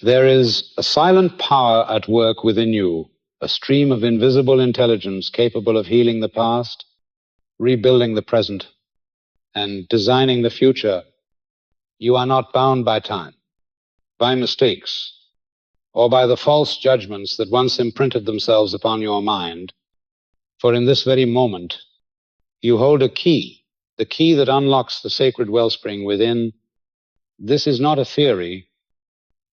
There is a silent power at work within you, a stream of invisible intelligence capable of healing the past, rebuilding the present, and designing the future. You are not bound by time, by mistakes, or by the false judgments that once imprinted themselves upon your mind, for in this very moment you hold a key, the key that unlocks the sacred wellspring within. This is not a theory,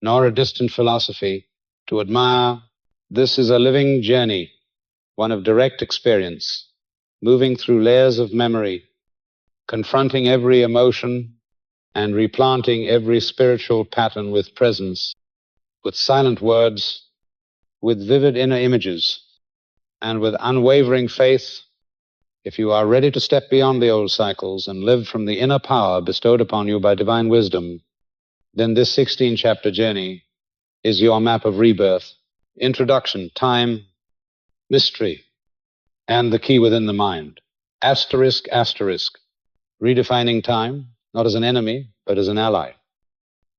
nor a distant philosophy to admire. This is a living journey, one of direct experience, moving through layers of memory, confronting every emotion and replanting every spiritual pattern with presence, with silent words, with vivid inner images, and with unwavering faith. If you are ready to step beyond the old cycles and live from the inner power bestowed upon you by divine wisdom, then this 16-chapter journey is your map of rebirth, introduction, time, mystery, and the key within the mind. Asterisk, asterisk, redefining time, not as an enemy, but as an ally.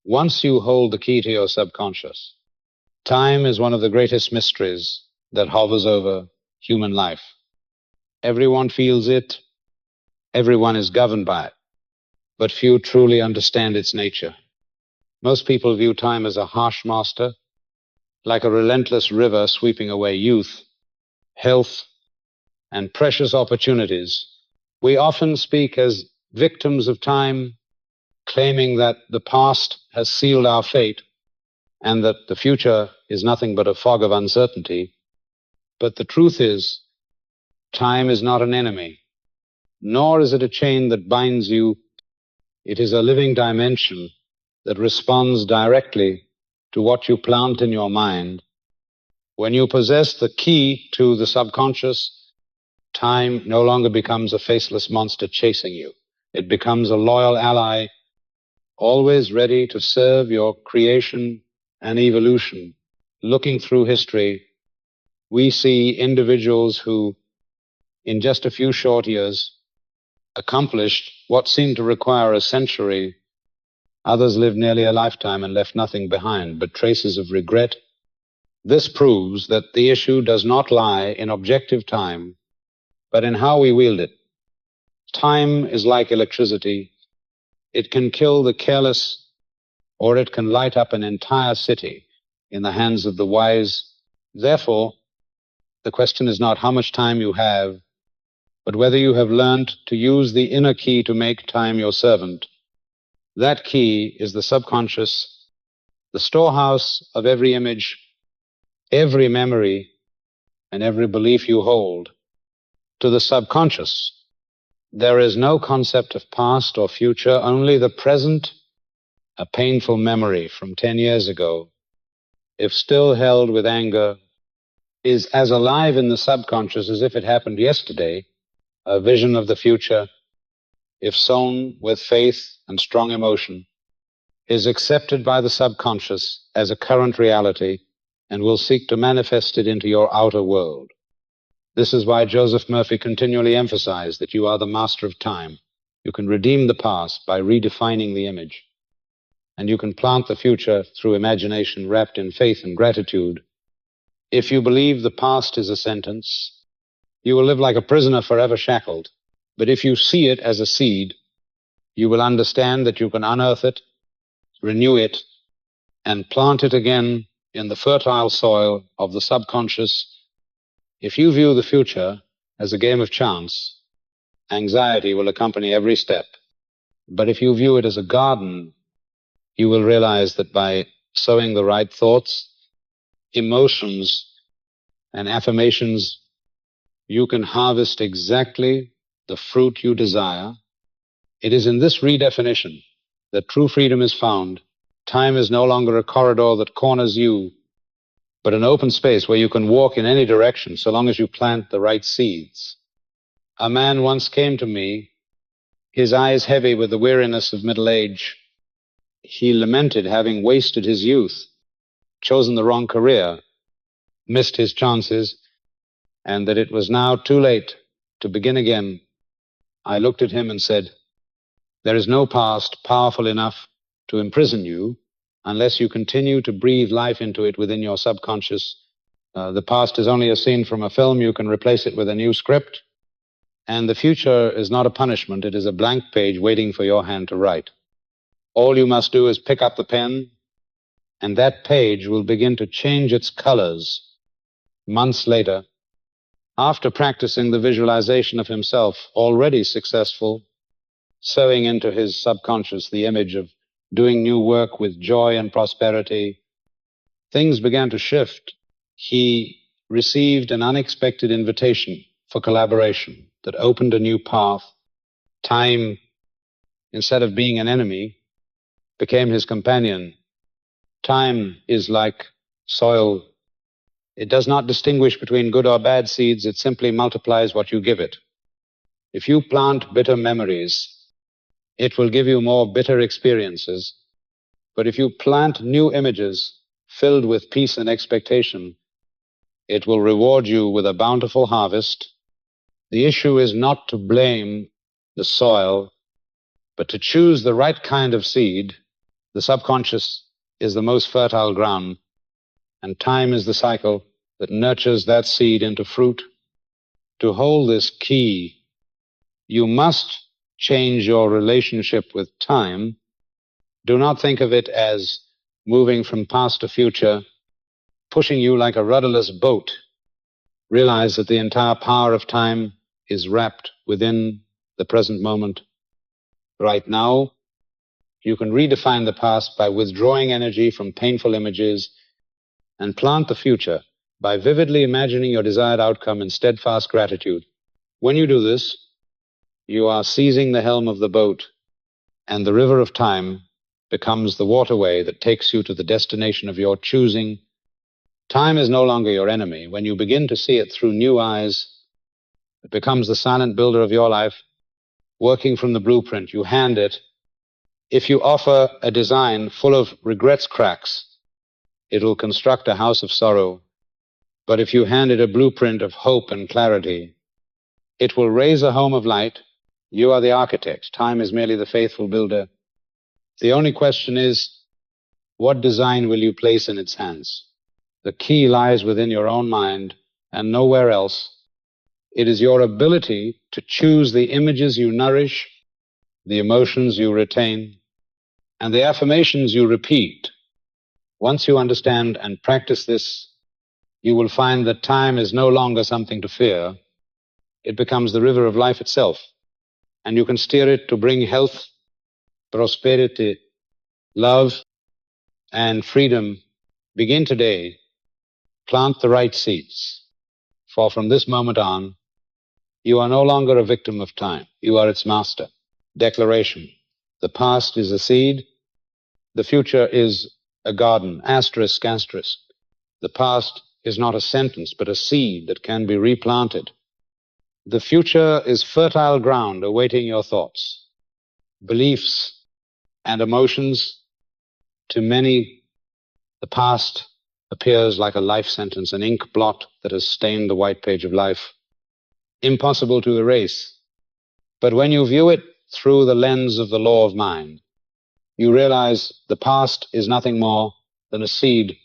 Once you hold the key to your subconscious, time is one of the greatest mysteries that hovers over human life. Everyone feels it, everyone is governed by it, but few truly understand its nature. Most people view time as a harsh master, like a relentless river sweeping away youth, health, and precious opportunities. We often speak as victims of time, claiming that the past has sealed our fate and that the future is nothing but a fog of uncertainty. But the truth is, time is not an enemy, nor is it a chain that binds you. It is a living dimension that responds directly to what you plant in your mind. When you possess the key to the subconscious, time no longer becomes a faceless monster chasing you. It becomes a loyal ally, always ready to serve your creation and evolution. Looking through history, we see individuals who, in just a few short years, accomplished what seemed to require a century. Others lived nearly a lifetime and left nothing behind but traces of regret. This proves that the issue does not lie in objective time, but in how we wield it. Time is like electricity. It can kill the careless, or it can light up an entire city in the hands of the wise. Therefore, the question is not how much time you have, but whether you have learned to use the inner key to make time your servant. That key is the subconscious, the storehouse of every image, every memory, and every belief you hold. To the subconscious, there is no concept of past or future, only the present, a painful memory from 10 years ago, if still held with anger, is as alive in the subconscious as if it happened yesterday. A vision of the future, if sown with faith and strong emotion, is accepted by the subconscious as a current reality and will seek to manifest it into your outer world. This is why Joseph Murphy continually emphasized that you are the master of time. You can redeem the past by redefining the image, and you can plant the future through imagination wrapped in faith and gratitude. If you believe the past is a sentence, you will live like a prisoner forever shackled. But if you see it as a seed, you will understand that you can unearth it, renew it, and plant it again in the fertile soil of the subconscious. If you view the future as a game of chance, anxiety will accompany every step. But if you view it as a garden, you will realize that by sowing the right thoughts, emotions, and affirmations, you can harvest exactly the fruit you desire. It is in this redefinition that true freedom is found. Time is no longer a corridor that corners you, but an open space where you can walk in any direction so long as you plant the right seeds. A man once came to me, his eyes heavy with the weariness of middle age. He lamented having wasted his youth, chosen the wrong career, missed his chances, and that it was now too late to begin again. I looked at him and said, "There is no past powerful enough to imprison you unless you continue to breathe life into it within your subconscious. The past is only a scene from a film. You can replace it with a new script. And the future is not a punishment. It is a blank page waiting for your hand to write. All you must do is pick up the pen, and that page will begin to change its colors months later, after practicing the visualization of himself, already successful, sewing into his subconscious the image of doing new work with joy and prosperity. Things began to shift. He received an unexpected invitation for collaboration that opened a new path. Time, instead of being an enemy, became his companion. Time is like soil. It does not distinguish between good or bad seeds. It simply multiplies what you give it. If you plant bitter memories, it will give you more bitter experiences. But if you plant new images filled with peace and expectation, it will reward you with a bountiful harvest. The issue is not to blame the soil, but to choose the right kind of seed. The subconscious is the most fertile ground, and time is the cycle that nurtures that seed into fruit. To hold this key, you must change your relationship with time. Do not think of it as moving from past to future, pushing you like a rudderless boat. Realize that the entire power of time is wrapped within the present moment. Right now, you can redefine the past by withdrawing energy from painful images and plant the future by vividly imagining your desired outcome in steadfast gratitude. When you do this, you are seizing the helm of the boat, and the river of time becomes the waterway that takes you to the destination of your choosing. Time is no longer your enemy. When you begin to see it through new eyes, it becomes the silent builder of your life, working from the blueprint. You hand it. If you offer a design full of regrets cracks, it will construct a house of sorrow. But if you hand it a blueprint of hope and clarity, it will raise a home of light. You are the architect. Time is merely the faithful builder. The only question is, what design will you place in its hands? The key lies within your own mind and nowhere else. It is your ability to choose the images you nourish, the emotions you retain, and the affirmations you repeat. Once you understand and practice this, you will find that time is no longer something to fear. It becomes the river of life itself, and you can steer it to bring health, prosperity, love, and freedom. Begin today. Plant the right seeds, for from this moment on, you are no longer a victim of time. You are its master. Declaration. The past is a seed. The future is a garden. Asterisk, asterisk. The past is not a sentence, but a seed that can be replanted. The future is fertile ground awaiting your thoughts, beliefs, and emotions. To many, the past appears like a life sentence, an ink blot that has stained the white page of life, impossible to erase. But when you view it through the lens of the law of mind, you realize the past is nothing more than a seed,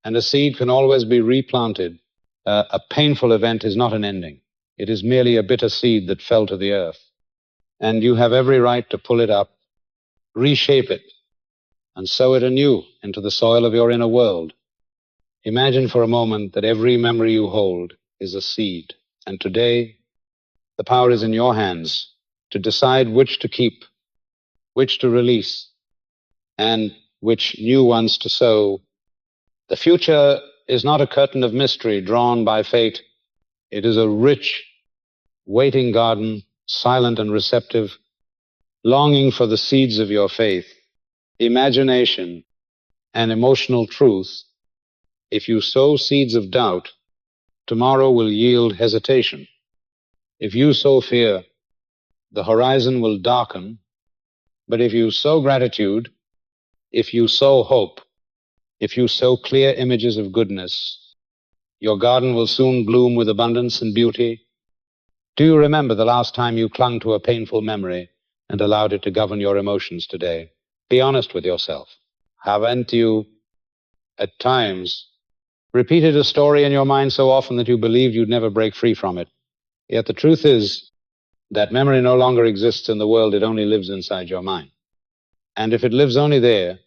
and a seed can always be replanted. A painful event is not an ending. It is merely a bitter seed that fell to the earth, and you have every right to pull it up, reshape it, and sow it anew into the soil of your inner world. Imagine for a moment that every memory you hold is a seed, and today the power is in your hands to decide which to keep, which to release, and which new ones to sow. The future is not a curtain of mystery drawn by fate. It is a rich, waiting garden, silent and receptive, longing for the seeds of your faith, imagination, and emotional truth. If you sow seeds of doubt, tomorrow will yield hesitation. If you sow fear, the horizon will darken. But if you sow gratitude, if you sow hope, if you sow clear images of goodness, your garden will soon bloom with abundance and beauty. Do you remember the last time you clung to a painful memory and allowed it to govern your emotions today? Be honest with yourself. Haven't you, at times, repeated a story in your mind so often that you believed you'd never break free from it? Yet the truth is that memory no longer exists in the world, it only lives inside your mind. And if it lives only there,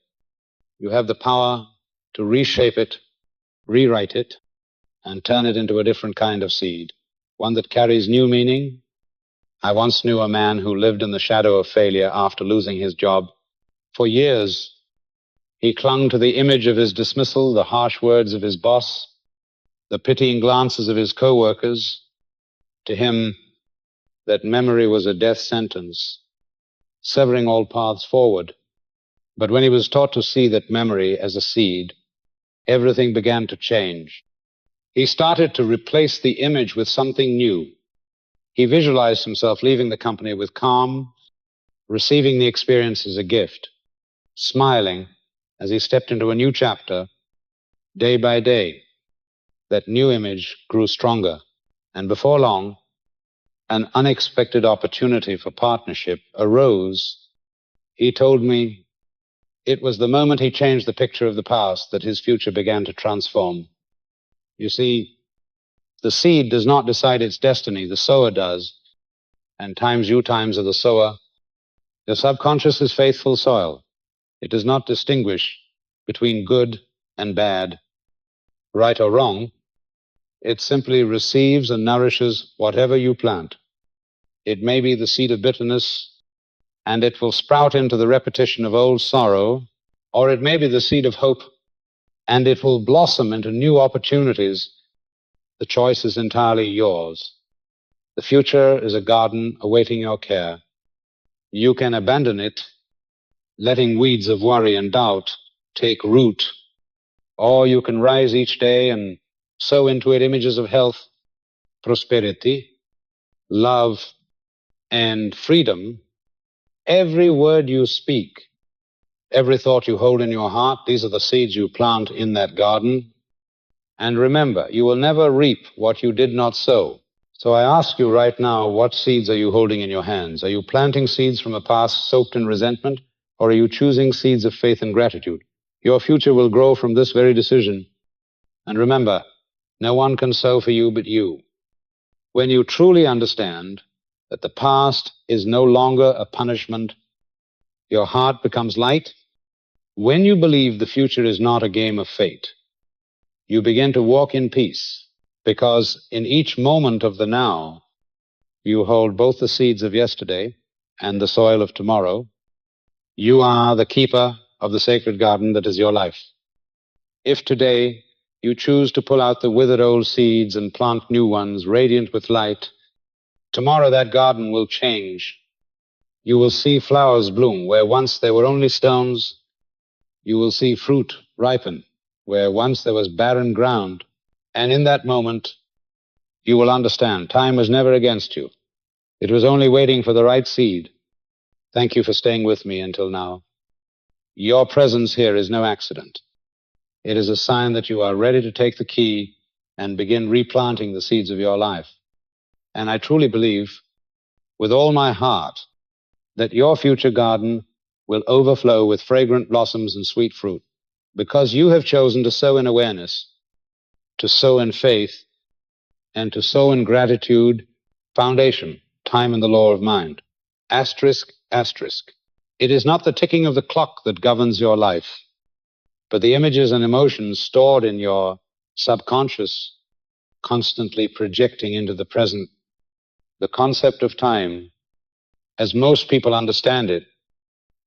you have the power to reshape it, rewrite it, and turn it into a different kind of seed, one that carries new meaning. I once knew a man who lived in the shadow of failure after losing his job. For years, he clung to the image of his dismissal, the harsh words of his boss, the pitying glances of his co-workers. To him, that memory was a death sentence, severing all paths forward. But when he was taught to see that memory as a seed, everything began to change. He started to replace the image with something new. He visualized himself leaving the company with calm, receiving the experience as a gift, smiling as he stepped into a new chapter. Day by day, that new image grew stronger, and before long, an unexpected opportunity for partnership arose. He told me it was the moment he changed the picture of the past that his future began to transform. You see, the seed does not decide its destiny, the sower does. And times you times are the sower. The subconscious is faithful soil. It does not distinguish between good and bad, right or wrong. It simply receives and nourishes whatever you plant. It may be the seed of bitterness, and it will sprout into the repetition of old sorrow, or it may be the seed of hope, and it will blossom into new opportunities. The choice is entirely yours. The future is a garden awaiting your care. You can abandon it, letting weeds of worry and doubt take root, or you can rise each day and sow into it images of health, prosperity, love, and freedom. Every word you speak, every thought you hold in your heart, these are the seeds you plant in that garden. And remember, you will never reap what you did not sow. So I ask you right now, what seeds are you holding in your hands? Are you planting seeds from a past soaked in resentment, or are you choosing seeds of faith and gratitude? Your future will grow from this very decision. And remember, no one can sow for you but you. When you truly understand that the past is no longer a punishment, your heart becomes light. When you believe the future is not a game of fate, you begin to walk in peace, because in each moment of the now, you hold both the seeds of yesterday and the soil of tomorrow. You are the keeper of the sacred garden that is your life. If today you choose to pull out the withered old seeds and plant new ones, radiant with light, tomorrow that garden will change. You will see flowers bloom where once there were only stones. You will see fruit ripen where once there was barren ground. And in that moment, you will understand time was never against you. It was only waiting for the right seed. Thank you for staying with me until now. Your presence here is no accident. It is a sign that you are ready to take the key and begin replanting the seeds of your life. And I truly believe, with all my heart, that your future garden will overflow with fragrant blossoms and sweet fruit, because you have chosen to sow in awareness, to sow in faith, and to sow in gratitude. Foundation, time and the law of mind. Asterisk, asterisk. It is not the ticking of the clock that governs your life, but the images and emotions stored in your subconscious, constantly projecting into the present. The concept of time, as most people understand it,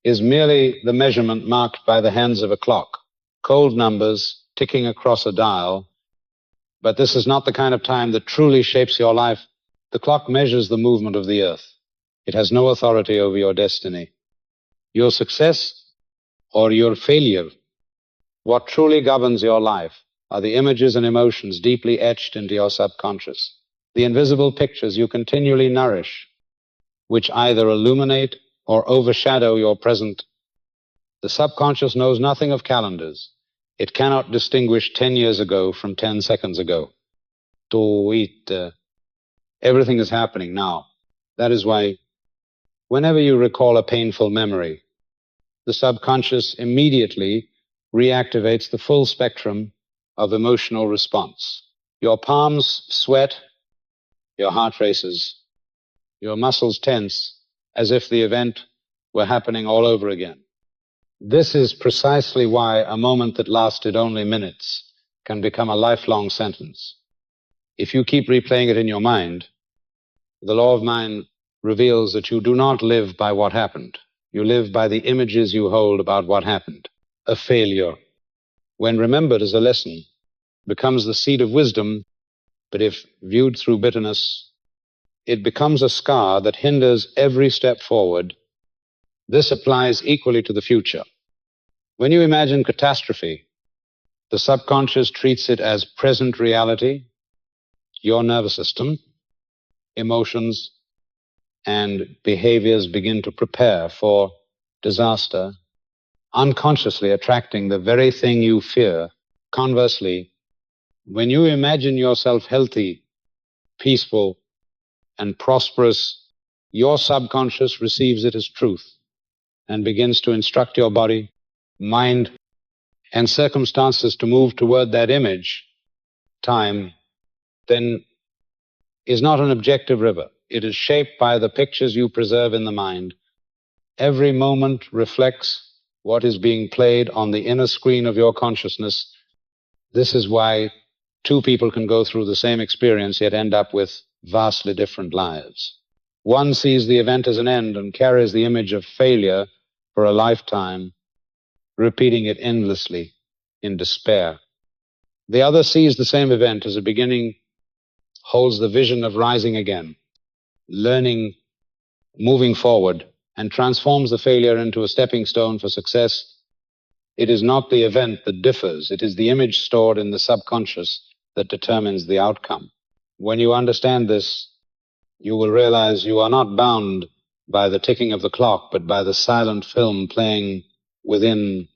is merely the measurement marked by the hands of a clock, cold numbers ticking across a dial. But this is not the kind of time that truly shapes your life. The clock measures the movement of the earth. It has no authority over your destiny, your success or your failure. What truly governs your life are the images and emotions deeply etched into your subconscious, the invisible pictures you continually nourish, which either illuminate or overshadow your present. The subconscious knows nothing of calendars. It cannot distinguish 10 years ago from 10 seconds ago. Everything is happening now. That is why whenever you recall a painful memory, the subconscious immediately reactivates the full spectrum of emotional response. Your palms sweat, your heart races, your muscles tense, as if the event were happening all over again. This is precisely why a moment that lasted only minutes can become a lifelong sentence. If you keep replaying it in your mind, the law of mind reveals that you do not live by what happened. You live by the images you hold about what happened. A failure, when remembered as a lesson, becomes the seed of wisdom, but if viewed through bitterness, it becomes a scar that hinders every step forward. This applies equally to the future. When you imagine catastrophe, the subconscious treats it as present reality. Your nervous system, emotions, and behaviors begin to prepare for disaster, unconsciously attracting the very thing you fear. Conversely, when you imagine yourself healthy, peaceful, and prosperous, your subconscious receives it as truth and begins to instruct your body, mind, and circumstances to move toward that image. Time, then, is not an objective river. It is shaped by the pictures you preserve in the mind. Every moment reflects what is being played on the inner screen of your consciousness. This is why two people can go through the same experience yet end up with vastly different lives. One sees the event as an end and carries the image of failure for a lifetime, repeating it endlessly in despair. The other sees the same event as a beginning, holds the vision of rising again, learning, moving forward, and transforms the failure into a stepping stone for success. It is not the event that differs. It is the image stored in the subconscious that determines the outcome. When you understand this, you will realize you are not bound by the ticking of the clock, but by the silent film playing within.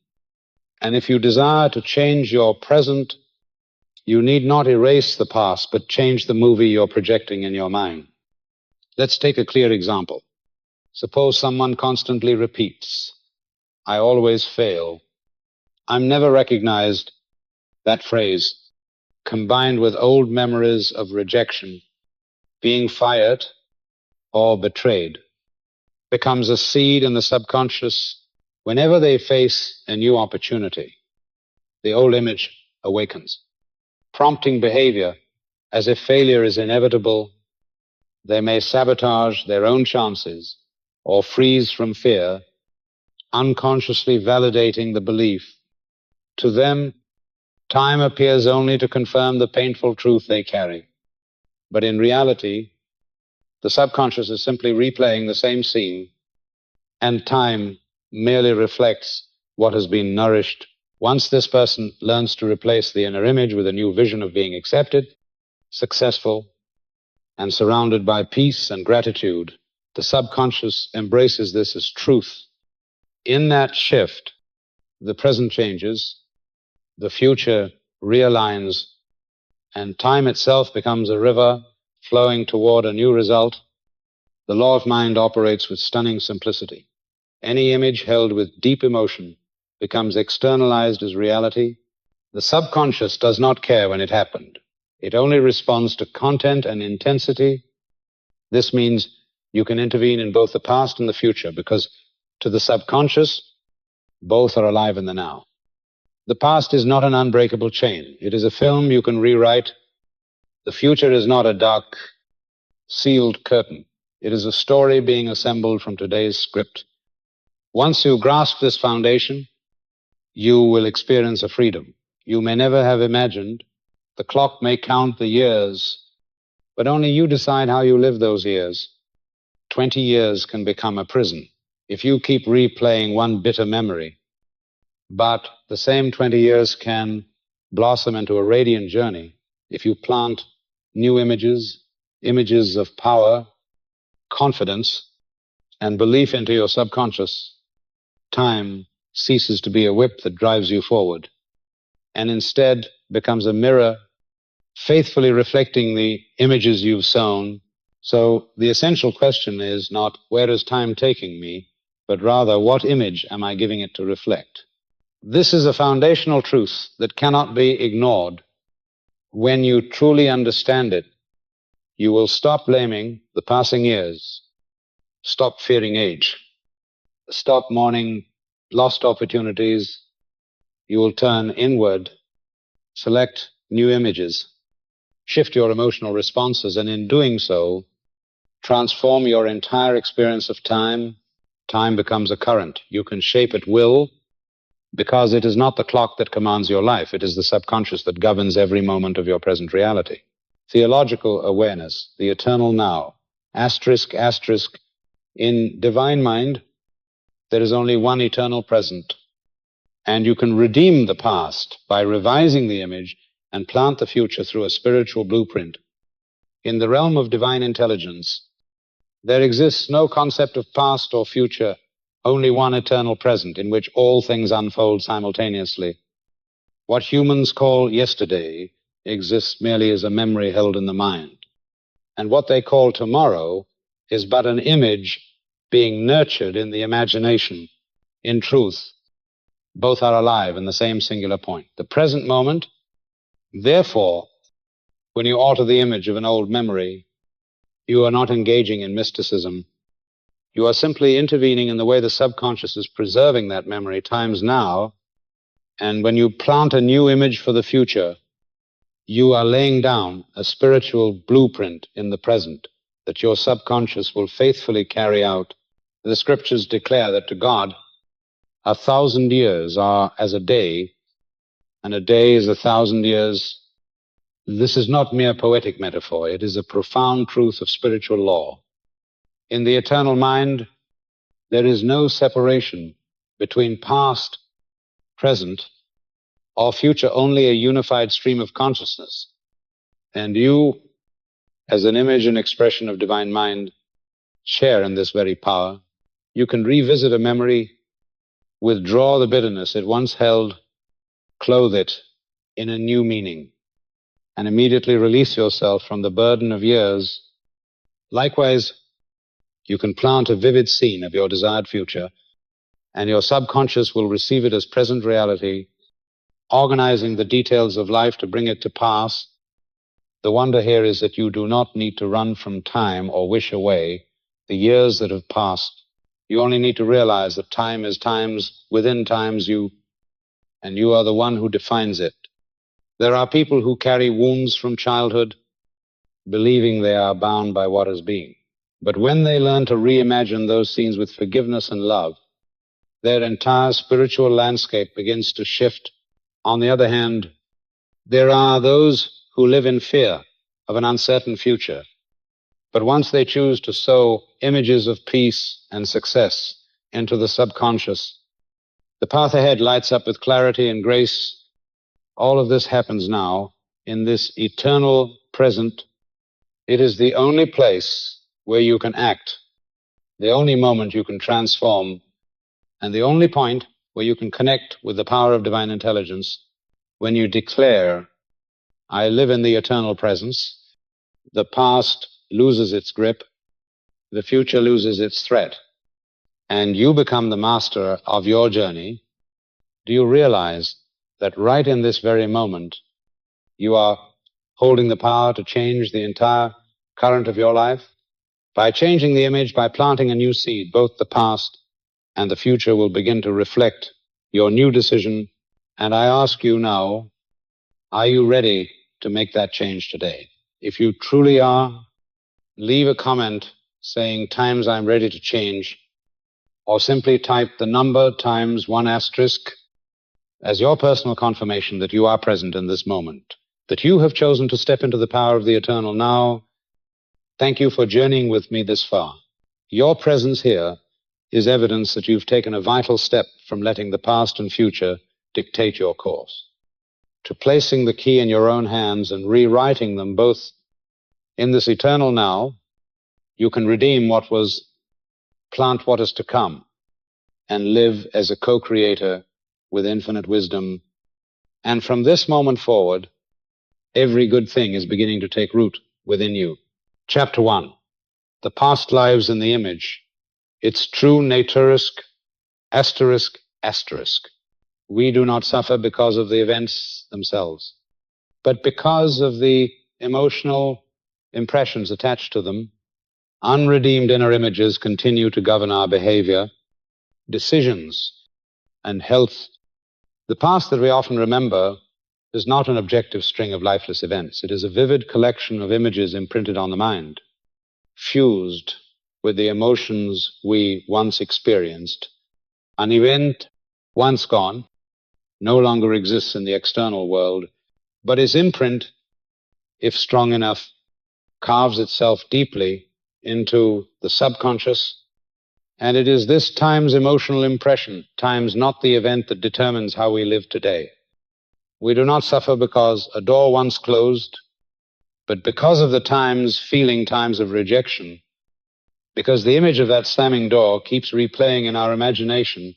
And if you desire to change your present, you need not erase the past, but change the movie you're projecting in your mind. Let's take a clear example. Suppose someone constantly repeats, "I always fail." I'm never recognized. That phrase, combined with old memories of rejection, being fired or betrayed, becomes a seed in the subconscious. Whenever they face a new opportunity, the old image awakens, prompting behavior as if failure is inevitable. They may sabotage their own chances or freeze from fear, unconsciously validating the belief. To them, time appears only to confirm the painful truth they carry. But in reality, the subconscious is simply replaying the same scene, and time merely reflects what has been nourished. Once this person learns to replace the inner image with a new vision of being accepted, successful, and surrounded by peace and gratitude, the subconscious embraces this as truth. In that shift, the present changes, the future realigns, and time itself becomes a river flowing toward a new result. The law of mind operates with stunning simplicity. Any image held with deep emotion becomes externalized as reality. The subconscious does not care when it happened. It only responds to content and intensity. This means you can intervene in both the past and the future, because to the subconscious, both are alive in the now. The past is not an unbreakable chain. It is a film you can rewrite. The future is not a dark, sealed curtain. It is a story being assembled from today's script. Once you grasp this foundation, you will experience a freedom you may never have imagined. The clock may count the years, but only you decide how you live those years. 20 years can become a prison if you keep replaying one bitter memory. But the same 20 years can blossom into a radiant journey if you plant new images, images of power, confidence, and belief into your subconscious. Time ceases to be a whip that drives you forward, and instead becomes a mirror faithfully reflecting the images you've sown. So the essential question is not, where is time taking me, but rather, what image am I giving it to reflect? This is a foundational truth that cannot be ignored. When you truly understand it, you will stop blaming the passing years, stop fearing age, stop mourning lost opportunities. You will turn inward, select new images, shift your emotional responses, and in doing so, transform your entire experience of time. Time becomes a current. You can shape at will because it is not the clock that commands your life. It is the subconscious that governs every moment of your present reality. Theological awareness, the eternal now, asterisk, asterisk. In divine mind, there is only one eternal present. And you can redeem the past by revising the image and plant the future through a spiritual blueprint. In the realm of divine intelligence, there exists no concept of past or future, only one eternal present in which all things unfold simultaneously. What humans call yesterday exists merely as a memory held in the mind. And what they call tomorrow is but an image being nurtured in the imagination. In truth, both are alive in the same singular point, the present moment. Therefore, when you alter the image of an old memory, you are not engaging in mysticism. You are simply intervening in the way the subconscious is preserving that memory, times now. And when you plant a new image for the future, you are laying down a spiritual blueprint in the present that your subconscious will faithfully carry out. The scriptures declare that to God, 1,000 years are as a day, and a day is 1,000 years. This is not mere poetic metaphor. It is a profound truth of spiritual law. In the eternal mind, there is no separation between past, present, or future, only a unified stream of consciousness. And you, as an image and expression of divine mind, share in this very power. You can revisit a memory, withdraw the bitterness it once held, clothe it in a new meaning, and immediately release yourself from the burden of years. Likewise, you can plant a vivid scene of your desired future, and your subconscious will receive it as present reality, organizing the details of life to bring it to pass. The wonder here is that you do not need to run from time or wish away the years that have passed. You only need to realize that time is times within times, and you are the one who defines it. There are people who carry wounds from childhood, believing they are bound by what has been. But when they learn to reimagine those scenes with forgiveness and love, their entire spiritual landscape begins to shift. On the other hand, there are those who live in fear of an uncertain future. But once they choose to sow images of peace and success into the subconscious, the path ahead lights up with clarity and grace. All of this happens now in this eternal present. It is the only place where you can act, the only moment you can transform, and the only point where you can connect with the power of divine intelligence. When you declare, I live in the eternal presence, the past loses its grip, the future loses its threat, and you become the master of your journey. Do you realize that right in this very moment, you are holding the power to change the entire current of your life? By changing the image, by planting a new seed, both the past and the future will begin to reflect your new decision. And I ask you now, are you ready to make that change today? If you truly are, leave a comment saying times I'm ready to change, or simply type the number times 1 asterisk as your personal confirmation that you are present in this moment, that you have chosen to step into the power of the eternal now. Thank you for journeying with me this far. Your presence here is evidence that you've taken a vital step from letting the past and future dictate your course, to placing the key in your own hands and rewriting them both in this eternal now. You can redeem what was, plant what is to come, and live as a co-creator with infinite wisdom. And from this moment forward, every good thing is beginning to take root within you. Chapter 1, the past lives in the image, its true naturisk, asterisk, asterisk. We do not suffer because of the events themselves, but because of the emotional impressions attached to them. Unredeemed inner images continue to govern our behavior, decisions, and health. The past that we often remember is not an objective string of lifeless events. It is a vivid collection of images imprinted on the mind, fused with the emotions we once experienced. An event once gone no longer exists in the external world, but its imprint, if strong enough, carves itself deeply into the subconscious, and it is this time's emotional impression, times not the event, that determines how we live today. We do not suffer because a door once closed, but because of the times, feeling times of rejection, because the image of that slamming door keeps replaying in our imagination.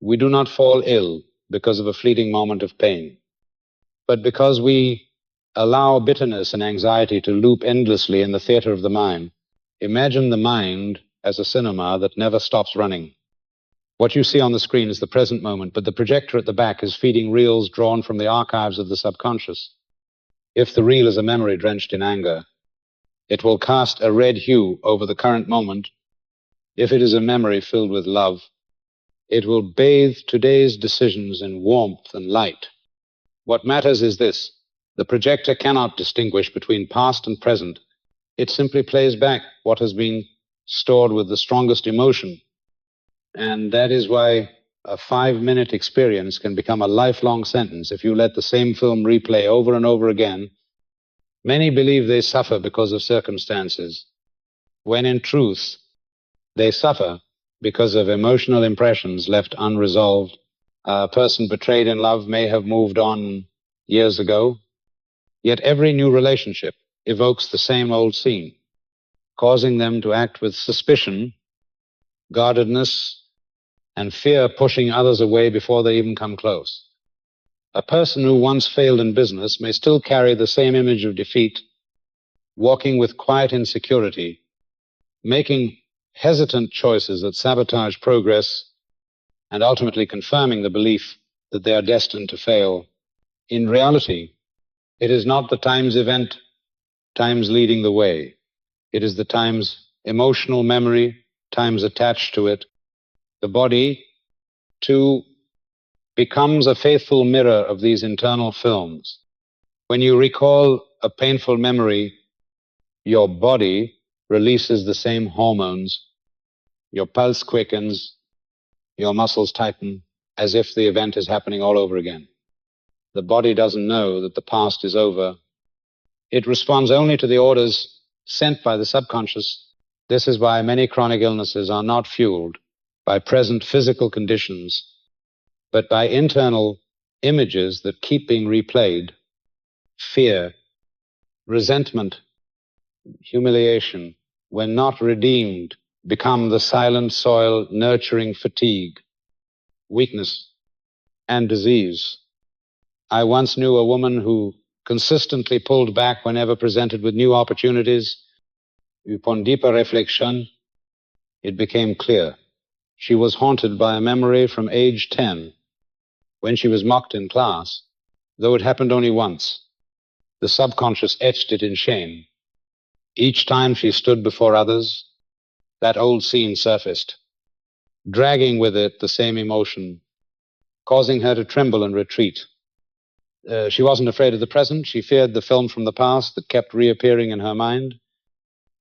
We do not fall ill because of a fleeting moment of pain, but because we allow bitterness and anxiety to loop endlessly in the theater of the mind. Imagine the mind as a cinema that never stops running. What you see on the screen is the present moment, but the projector at the back is feeding reels drawn from the archives of the subconscious. If the reel is a memory drenched in anger, it will cast a red hue over the current moment. If it is a memory filled with love, it will bathe today's decisions in warmth and light. What matters is this: the projector cannot distinguish between past and present. It simply plays back what has been stored with the strongest emotion. And that is why a 5-minute experience can become a lifelong sentence if you let the same film replay over and over again. Many believe they suffer because of circumstances, when in truth, they suffer because of emotional impressions left unresolved. A person betrayed in love may have moved on years ago, yet every new relationship evokes the same old scene, causing them to act with suspicion, guardedness, and fear, pushing others away before they even come close. A person who once failed in business may still carry the same image of defeat, walking with quiet insecurity, making hesitant choices that sabotage progress, and ultimately confirming the belief that they are destined to fail. In reality, it is not the time's event, time's leading the way. It is the time's emotional memory, time's attached to it. The body, too, becomes a faithful mirror of these internal films. When you recall a painful memory, your body releases the same hormones. Your pulse quickens, your muscles tighten, as if the event is happening all over again. The body doesn't know that the past is over. It responds only to the orders sent by the subconscious. This is why many chronic illnesses are not fueled by present physical conditions, but by internal images that keep being replayed. Fear, resentment, humiliation, when not redeemed, become the silent soil nurturing fatigue, weakness, and disease. I once knew a woman who consistently pulled back whenever presented with new opportunities. Upon deeper reflection, it became clear. She was haunted by a memory from age 10, when she was mocked in class. Though it happened only once, the subconscious etched it in shame. Each time she stood before others, that old scene surfaced, dragging with it the same emotion, causing her to tremble and retreat. She wasn't afraid of the present. She feared the film from the past that kept reappearing in her mind.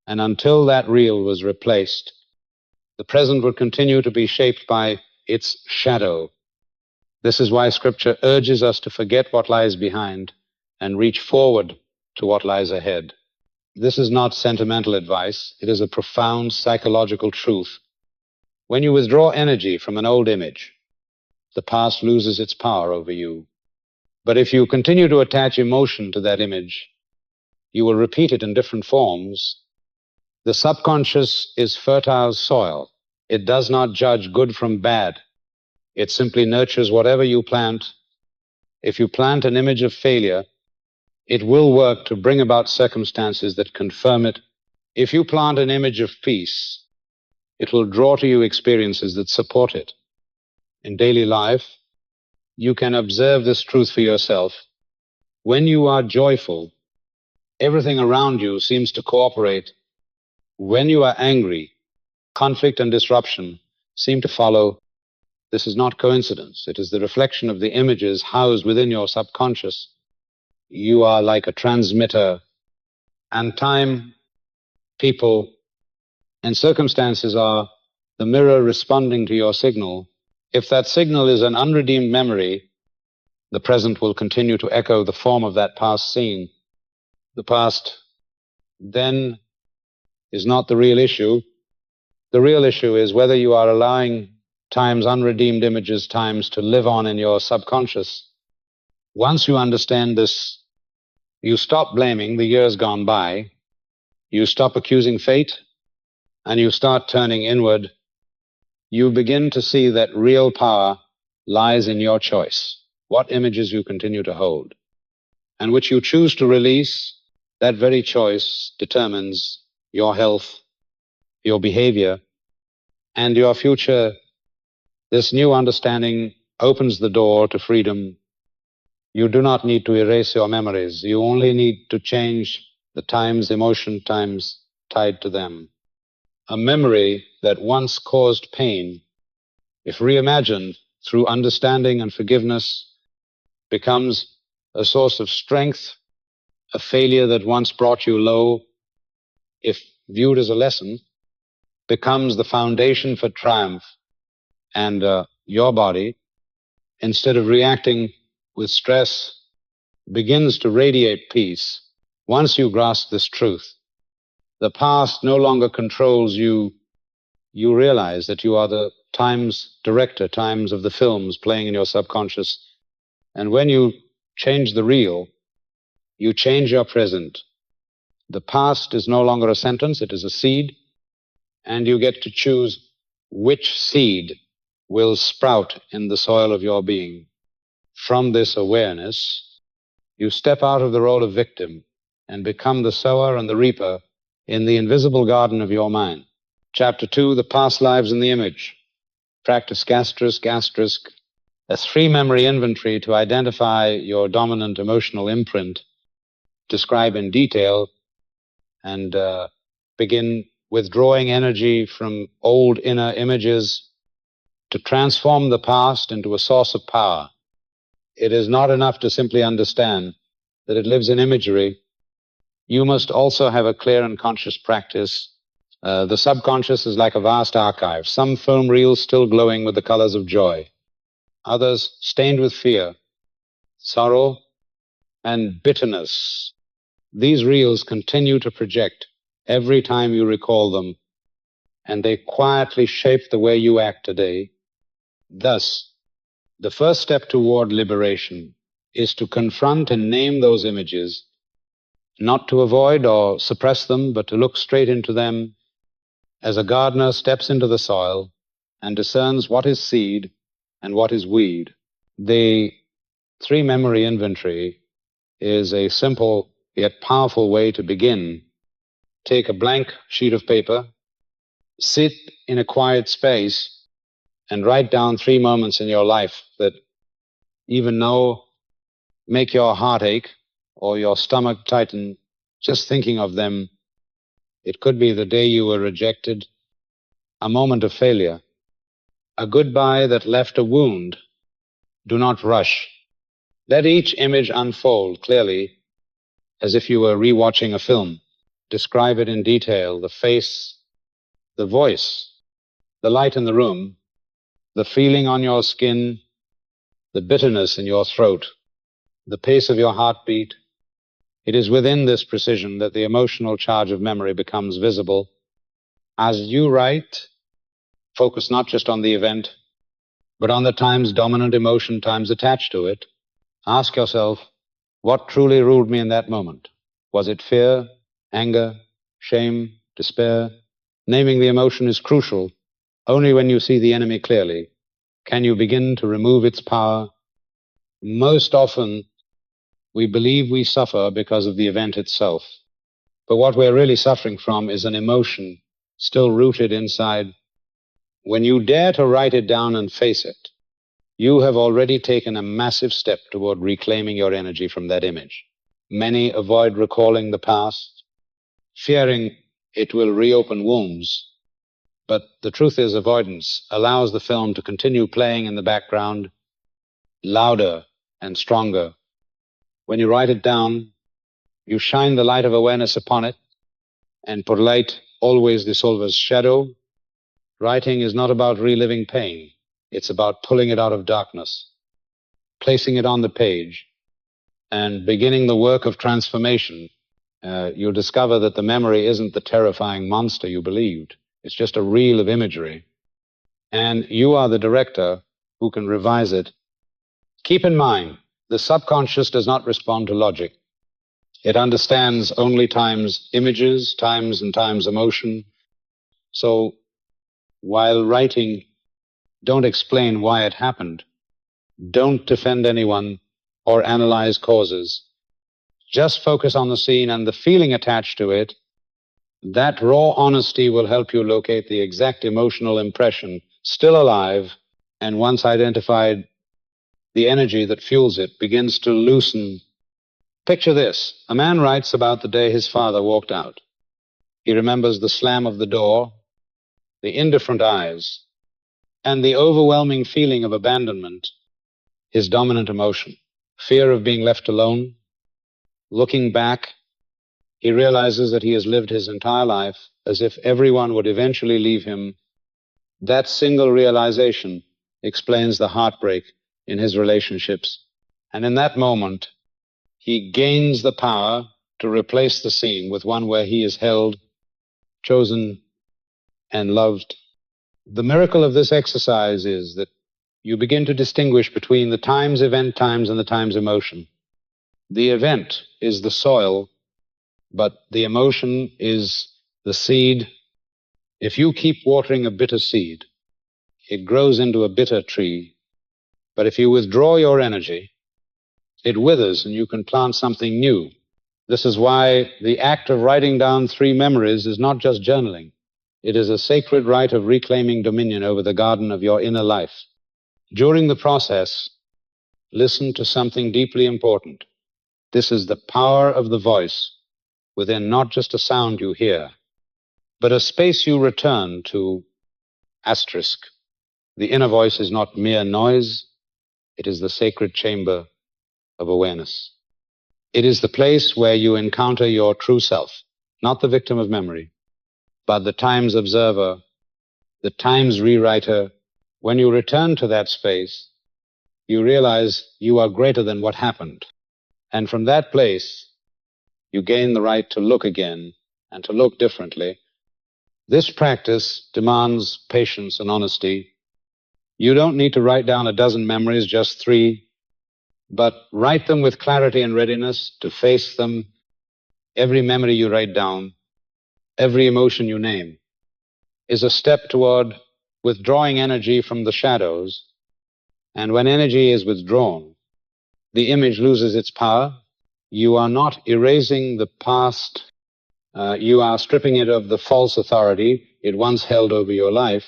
And until that reel was replaced, the present would continue to be shaped by its shadow. This is why Scripture urges us to forget what lies behind and reach forward to what lies ahead. This is not sentimental advice. It is a profound psychological truth. When you withdraw energy from an old image, the past loses its power over you. But if you continue to attach emotion to that image, you will repeat it in different forms. The subconscious is fertile soil. It does not judge good from bad. It simply nurtures whatever you plant. If you plant an image of failure, it will work to bring about circumstances that confirm it. If you plant an image of peace, it will draw to you experiences that support it. In daily life, you can observe this truth for yourself. When you are joyful, everything around you seems to cooperate. When you are angry, conflict and disruption seem to follow. This is not coincidence. It is the reflection of the images housed within your subconscious. You are like a transmitter, and time, people, and circumstances are the mirror responding to your signal. If that signal is an unredeemed memory, the present will continue to echo the form of that past scene. The past, then, is not the real issue. The real issue is whether you are allowing time's unredeemed images, times, to live on in your subconscious. Once you understand this, you stop blaming the years gone by, you stop accusing fate, and you start turning inward. You begin to see that real power lies in your choice, what images you continue to hold, and which you choose to release. That very choice determines your health, your behavior, and your future. This new understanding opens the door to freedom. You do not need to erase your memories. You only need to change the times, emotion times tied to them. A memory that once caused pain, if reimagined through understanding and forgiveness, becomes a source of strength. A failure that once brought you low, if viewed as a lesson, becomes the foundation for triumph. And your body, instead of reacting with stress, begins to radiate peace. Once you grasp this truth, the past no longer controls you. You realize that you are the time's director, times of the films playing in your subconscious. And when you change the reel, you change your present. The past is no longer a sentence, it is a seed, and you get to choose which seed will sprout in the soil of your being. From this awareness, you step out of the role of victim and become the sower and the reaper in the invisible garden of your mind. Chapter 2, The Past Lives in the Image. Practice asterisk, a 3-memory inventory to identify your dominant emotional imprint, describe in detail, and begin withdrawing energy from old inner images to transform the past into a source of power. It is not enough to simply understand that it lives in imagery. You must also have a clear and conscious practice. The subconscious is like a vast archive, some film reels still glowing with the colors of joy, others stained with fear, sorrow, and bitterness. These reels continue to project every time you recall them, and they quietly shape the way you act today. Thus, the first step toward liberation is to confront and name those images, not to avoid or suppress them, but to look straight into them as a gardener steps into the soil and discerns what is seed and what is weed. The 3-memory inventory is a simple yet powerful way to begin. Take a blank sheet of paper, sit in a quiet space, and write down 3 moments in your life that even now make your heart ache or your stomach tighten just thinking of them. It could be the day you were rejected, a moment of failure, a goodbye that left a wound. Do not rush. Let each image unfold clearly as if you were rewatching a film. Describe it in detail, the face, the voice, the light in the room, the feeling on your skin, the bitterness in your throat, the pace of your heartbeat. It is within this precision that the emotional charge of memory becomes visible. As you write, focus not just on the event, but on the time's dominant emotion, times attached to it. Ask yourself, what truly ruled me in that moment? Was it fear, anger, shame, despair? Naming the emotion is crucial. Only when you see the enemy clearly can you begin to remove its power. Most often, we believe we suffer because of the event itself. But what we're really suffering from is an emotion still rooted inside. When you dare to write it down and face it, you have already taken a massive step toward reclaiming your energy from that image. Many avoid recalling the past, fearing it will reopen wounds. But the truth is, avoidance allows the film to continue playing in the background, louder and stronger. When you write it down, you shine the light of awareness upon it, and por light always dissolves shadow. Writing is not about reliving pain. It's about pulling it out of darkness, placing it on the page, and beginning the work of transformation. You'll discover that the memory isn't the terrifying monster you believed. It's just a reel of imagery. And you are the director who can revise it. Keep in mind, the subconscious does not respond to logic. It understands only times images, times and times emotion. So while writing, don't explain why it happened. Don't defend anyone or analyze causes. Just focus on the scene and the feeling attached to it. That raw honesty will help you locate the exact emotional impression still alive, and once identified, the energy that fuels it begins to loosen. Picture this. A man writes about the day his father walked out. He remembers the slam of the door, the indifferent eyes, and the overwhelming feeling of abandonment, his dominant emotion, fear of being left alone. Looking back, he realizes that he has lived his entire life as if everyone would eventually leave him. That single realization explains the heartbreak in his relationships. And in that moment, he gains the power to replace the scene with one where he is held, chosen, and loved. The miracle of this exercise is that you begin to distinguish between the times event times and the times emotion. The event is the soil, but the emotion is the seed. If you keep watering a bitter seed, it grows into a bitter tree. But if you withdraw your energy, it withers and you can plant something new. This is why the act of writing down 3 memories is not just journaling. It is a sacred rite of reclaiming dominion over the garden of your inner life. During the process, listen to something deeply important. This is the power of the voice within not just a sound you hear, but a space you return to. Asterisk. The inner voice is not mere noise. It is the sacred chamber of awareness. It is the place where you encounter your true self, not the victim of memory, but the times observer, the times rewriter. When you return to that space, you realize you are greater than what happened. And from that place, you gain the right to look again and to look differently. This practice demands patience and honesty. You don't need to write down a dozen memories, just 3, but write them with clarity and readiness to face them. Every memory you write down, every emotion you name, is a step toward withdrawing energy from the shadows. And when energy is withdrawn, the image loses its power. You are not erasing the past. You are stripping it of the false authority it once held over your life.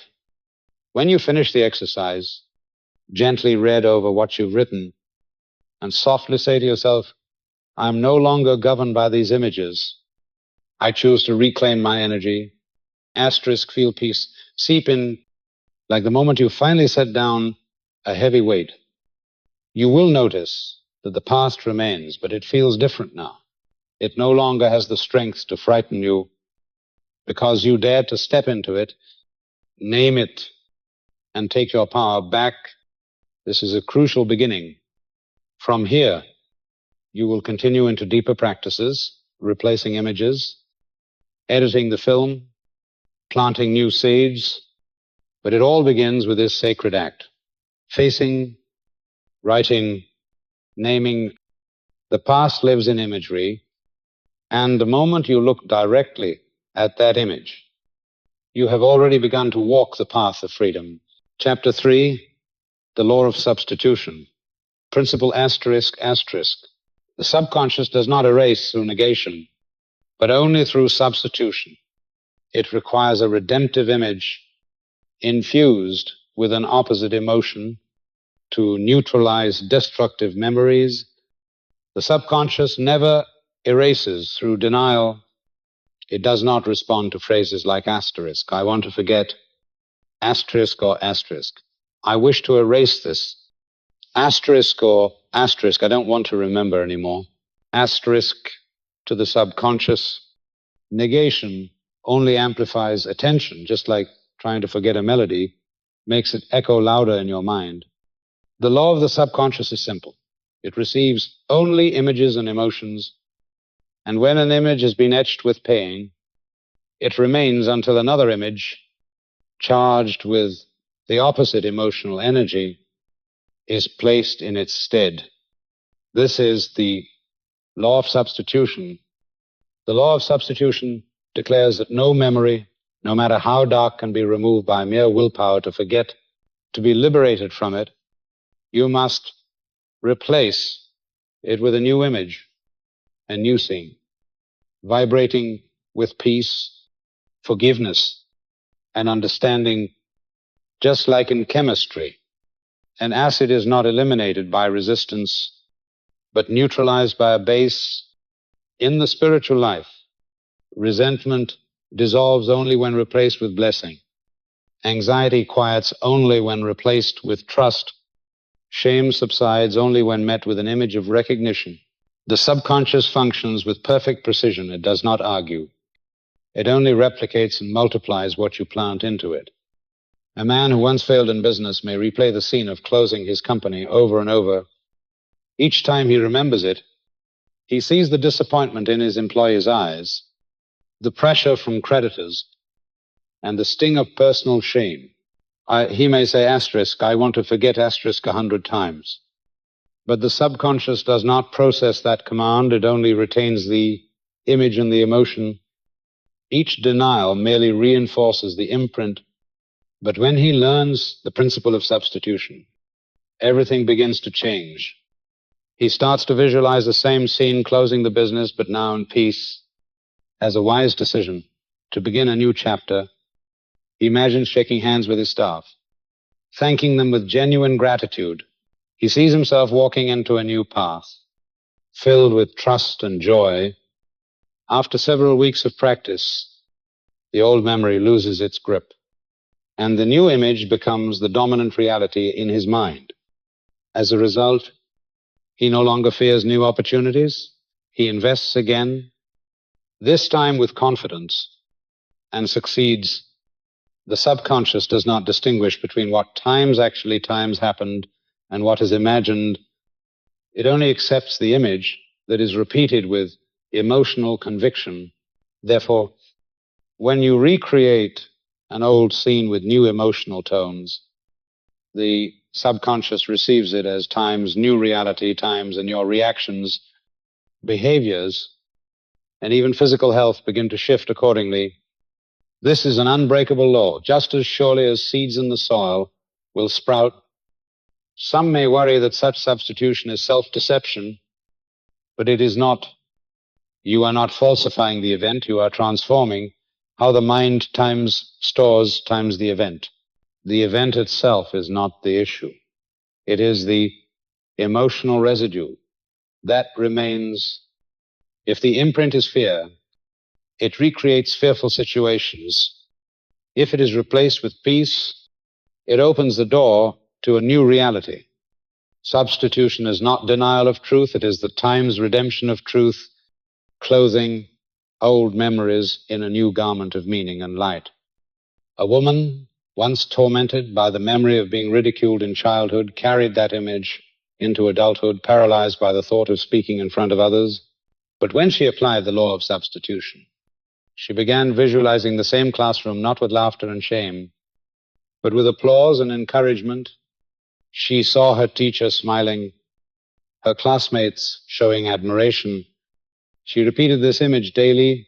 When you finish the exercise, gently read over what you've written and softly say to yourself, I'm no longer governed by these images. I choose to reclaim my energy. Asterisk, feel peace seep in like the moment you finally set down a heavy weight. You will notice that the past remains, but it feels different now. It no longer has the strength to frighten you because you dared to step into it, name it, and take your power back. This is a crucial beginning. From here, you will continue into deeper practices, replacing images, editing the film, planting new seeds. But it all begins with this sacred act. Facing, writing, naming. The past lives in imagery, and the moment you look directly at that image, you have already begun to walk the path of freedom. Chapter 3, the law of substitution. Principle asterisk, asterisk. The subconscious does not erase through negation, but only through substitution. It requires a redemptive image infused with an opposite emotion. to neutralize destructive memories. The subconscious never erases through denial. It does not respond to phrases like asterisk, I want to forget, asterisk or asterisk, I wish to erase this, asterisk or asterisk, I don't want to remember anymore, asterisk to the subconscious. Negation only amplifies attention, just like trying to forget a melody makes it echo louder in your mind. The law of the subconscious is simple. It receives only images and emotions, and when an image has been etched with pain, it remains until another image, charged with the opposite emotional energy, is placed in its stead. This is the law of substitution. The law of substitution declares that no memory, no matter how dark, can be removed by mere willpower to forget. To be liberated from it, you must replace it with a new image, a new scene, vibrating with peace, forgiveness, and understanding. Just like in chemistry, an acid is not eliminated by resistance, but neutralized by a base. In the spiritual life, resentment dissolves only when replaced with blessing. Anxiety quiets only when replaced with trust. Shame subsides only when met with an image of recognition. The subconscious functions with perfect precision. It does not argue. It only replicates and multiplies what you plant into it. A man who once failed in business may replay the scene of closing his company over and over. Each time he remembers it, he sees the disappointment in his employee's eyes, the pressure from creditors, and the sting of personal shame. He may say asterisk, I want to forget asterisk 100 times. But the subconscious does not process that command. It only retains the image and the emotion. Each denial merely reinforces the imprint. But when he learns the principle of substitution, everything begins to change. He starts to visualize the same scene closing the business, but now in peace, as a wise decision to begin a new chapter. He imagines shaking hands with his staff, thanking them with genuine gratitude. He sees himself walking into a new path, filled with trust and joy. After several weeks of practice, the old memory loses its grip, and the new image becomes the dominant reality in his mind. As a result, he no longer fears new opportunities. He invests again, this time with confidence, and succeeds. The subconscious does not distinguish between what times happened and what is imagined. It only accepts the image that is repeated with emotional conviction. Therefore, when you recreate an old scene with new emotional tones, the subconscious receives it as times new reality, times, and your reactions, behaviors, and even physical health begin to shift accordingly. This is an unbreakable law. Just as surely as seeds in the soil will sprout, some may worry that such substitution is self-deception, but it is not. You are not falsifying the event, you are transforming how the mind times stores times the event. The event itself is not the issue. It is the emotional residue that remains. If the imprint is fear, it recreates fearful situations. If it is replaced with peace, it opens the door to a new reality. Substitution is not denial of truth. It is the time's redemption of truth, clothing old memories in a new garment of meaning and light. A woman, once tormented by the memory of being ridiculed in childhood, carried that image into adulthood, paralyzed by the thought of speaking in front of others. But when she applied the law of substitution, she began visualizing the same classroom, not with laughter and shame, but with applause and encouragement. She saw her teacher smiling, her classmates showing admiration. She repeated this image daily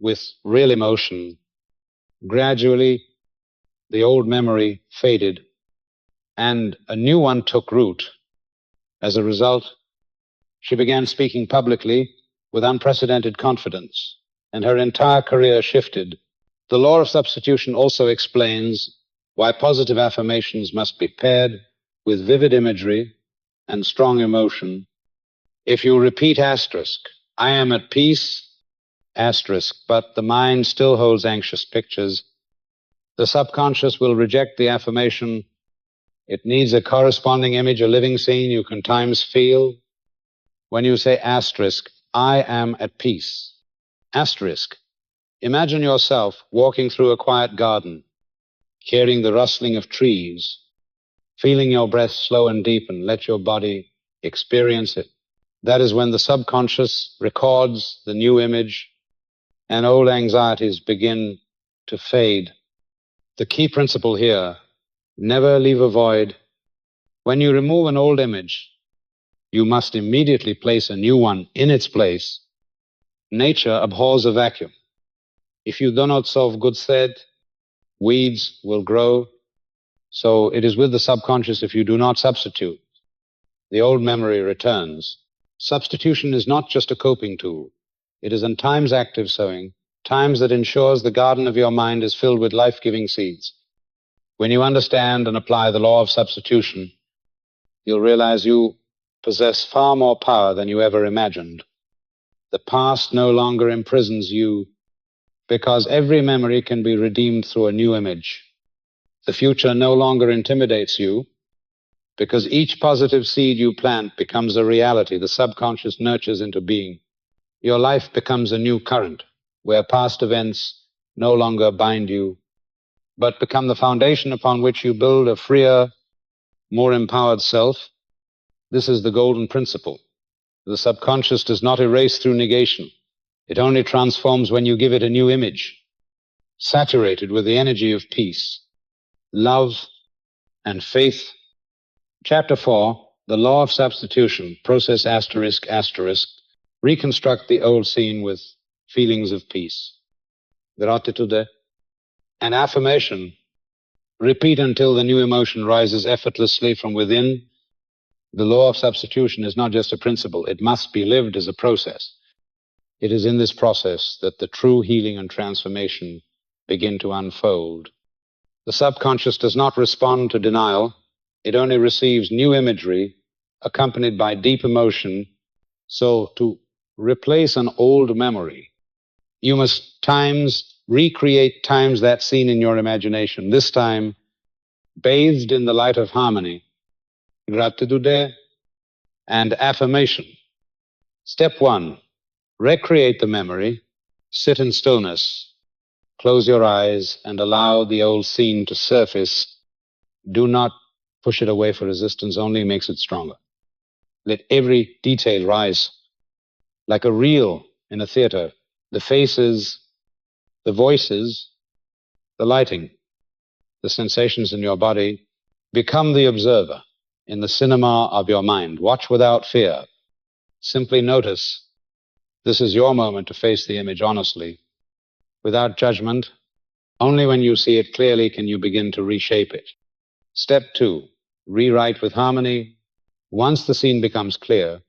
with real emotion. Gradually, the old memory faded, and a new one took root. As a result, she began speaking publicly with unprecedented confidence, and her entire career shifted. The law of substitution also explains why positive affirmations must be paired with vivid imagery and strong emotion. If you repeat asterisk, I am at peace, asterisk, but the mind still holds anxious pictures, the subconscious will reject the affirmation. It needs a corresponding image, a living scene you can times feel. When you say asterisk, I am at peace, asterisk, imagine yourself walking through a quiet garden, hearing the rustling of trees, feeling your breath slow and deepen. Let your body experience it. That is when the subconscious records the new image and old anxieties begin to fade. The key principle here, never leave a void. When you remove an old image, you must immediately place a new one in its place. Nature abhors a vacuum. If you do not sow good seed, weeds will grow. So it is with the subconscious, if you do not substitute, the old memory returns. Substitution is not just a coping tool. It is in times active sowing, times that ensures the garden of your mind is filled with life-giving seeds. When you understand and apply the law of substitution, you'll realize you possess far more power than you ever imagined. The past no longer imprisons you because every memory can be redeemed through a new image. The future no longer intimidates you because each positive seed you plant becomes a reality the subconscious nurtures into being. Your life becomes a new current where past events no longer bind you, but become the foundation upon which you build a freer, more empowered self. This is the golden principle. The subconscious does not erase through negation. It only transforms when you give it a new image, saturated with the energy of peace, love, and faith. Chapter 4, the law of substitution, process asterisk, asterisk, reconstruct the old scene with feelings of peace. Gratitude, an affirmation, repeat until the new emotion rises effortlessly from within. The law of substitution is not just a principle, it must be lived as a process. It is in this process that the true healing and transformation begin to unfold. The subconscious does not respond to denial, it only receives new imagery accompanied by deep emotion. So to replace an old memory, you must recreate times that scene in your imagination, this time bathed in the light of harmony, gratitude, and affirmation. Step 1, recreate the memory, sit in stillness, close your eyes, and allow the old scene to surface. Do not push it away for resistance, only makes it stronger. Let every detail rise like a reel in a theater. The faces, the voices, the lighting, the sensations in your body. Become the observer in the cinema of your mind. Watch without fear. Simply notice this is your moment to face the image honestly, without judgment. Only when you see it clearly can you begin to reshape it. Step 2, rewrite with harmony. Once the scene becomes clear,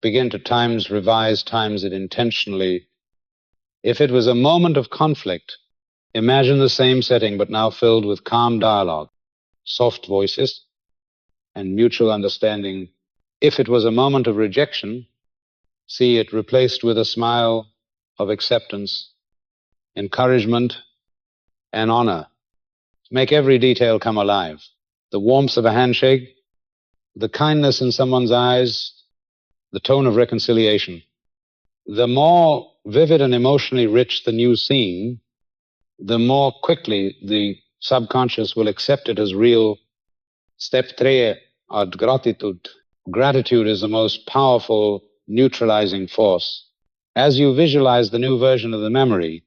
begin to revise it intentionally. If it was a moment of conflict, imagine the same setting but now filled with calm dialogue, soft voices, and mutual understanding. If it was a moment of rejection, see it replaced with a smile of acceptance, encouragement, and honor. Make every detail come alive. The warmth of a handshake, the kindness in someone's eyes, the tone of reconciliation. The more vivid and emotionally rich the new scene, the more quickly the subconscious will accept it as real. Step 3, ad gratitude. Gratitude is the most powerful neutralizing force. As you visualize the new version of the memory,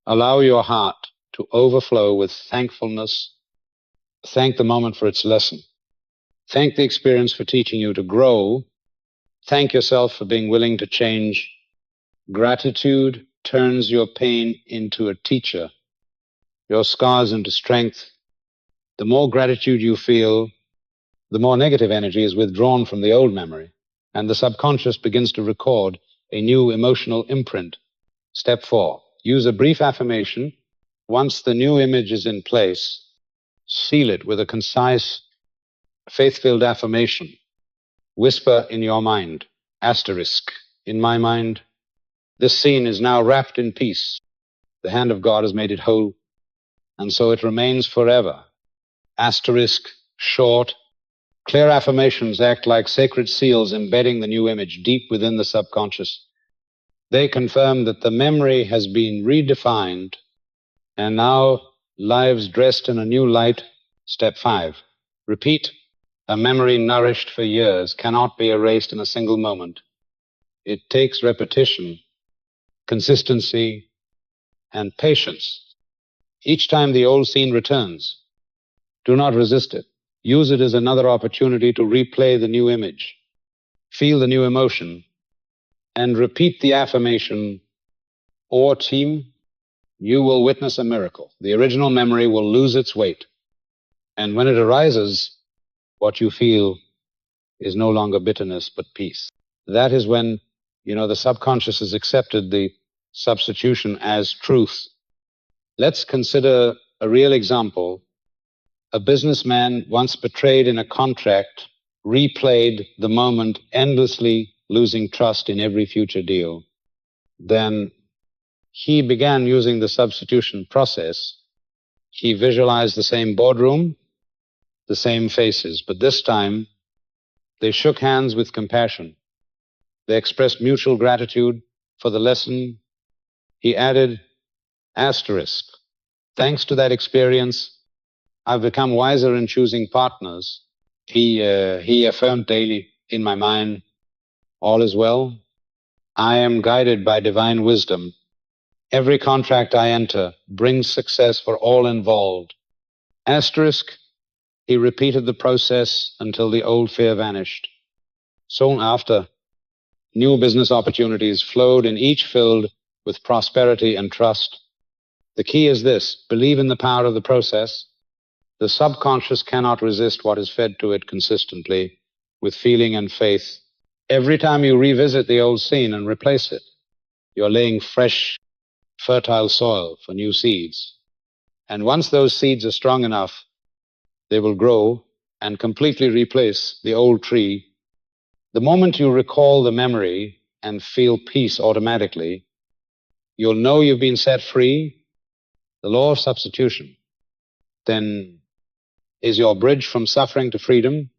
allow your heart to overflow with thankfulness. Thank the moment for its lesson. Thank the experience for teaching you to grow. Thank yourself for being willing to change. Gratitude turns your pain into a teacher, your scars into strength. The more gratitude you feel, the more negative energy is withdrawn from the old memory, and the subconscious begins to record a new emotional imprint. Step 4, use a brief affirmation. Once the new image is in place, seal it with a concise faith-filled affirmation. Whisper in your mind, asterisk, in my mind, this scene is now wrapped in peace. The hand of God has made it whole, and so it remains forever. Asterisk, short, clear affirmations act like sacred seals embedding the new image deep within the subconscious. They confirm that the memory has been redefined and now lives dressed in a new light. Step 5. Repeat. A memory nourished for years cannot be erased in a single moment. It takes repetition, consistency, and patience. Each time the old scene returns, do not resist it. Use it as another opportunity to replay the new image, feel the new emotion, and repeat the affirmation, or team, you will witness a miracle. The original memory will lose its weight. And when it arises, what you feel is no longer bitterness, but peace. That is when, the subconscious has accepted the substitution as truth. Let's consider a real example. A businessman once betrayed in a contract replayed the moment, endlessly losing trust in every future deal. Then he began using the substitution process. He visualized the same boardroom, the same faces, but this time they shook hands with compassion. They expressed mutual gratitude for the lesson. He added, asterisk, thanks to that experience, I've become wiser in choosing partners. He affirmed daily in my mind, all is well. I am guided by divine wisdom. Every contract I enter brings success for all involved. Asterisk, he repeated the process until the old fear vanished. Soon after, new business opportunities flowed, and each filled with prosperity and trust. The key is this: believe in the power of the process. The subconscious cannot resist what is fed to it consistently with feeling and faith. Every time you revisit the old scene and replace it, you're laying fresh, fertile soil for new seeds. And once those seeds are strong enough, they will grow and completely replace the old tree. The moment you recall the memory and feel peace automatically, you'll know you've been set free. The law of substitution then is your bridge from suffering to freedom.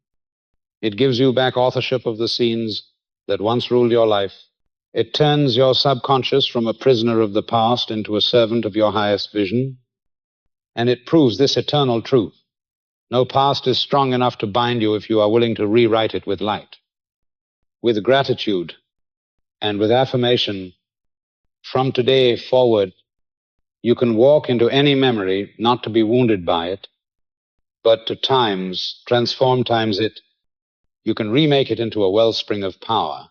It gives you back authorship of the scenes that once ruled your life. It turns your subconscious from a prisoner of the past into a servant of your highest vision. And it proves this eternal truth: no past is strong enough to bind you if you are willing to rewrite it with light. With gratitude and with affirmation, from today forward, you can walk into any memory, not to be wounded by it, but to transform times it. You can remake it into a wellspring of power.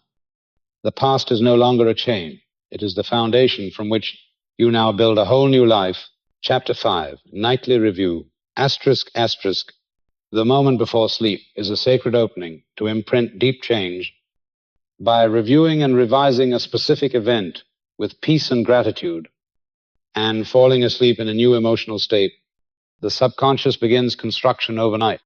The past is no longer a chain. It is the foundation from which you now build a whole new life. Chapter 5, Nightly Review. Asterisk, asterisk. The moment before sleep is a sacred opening to imprint deep change. By reviewing and revising a specific event with peace and gratitude, and falling asleep in a new emotional state, the subconscious begins construction overnight.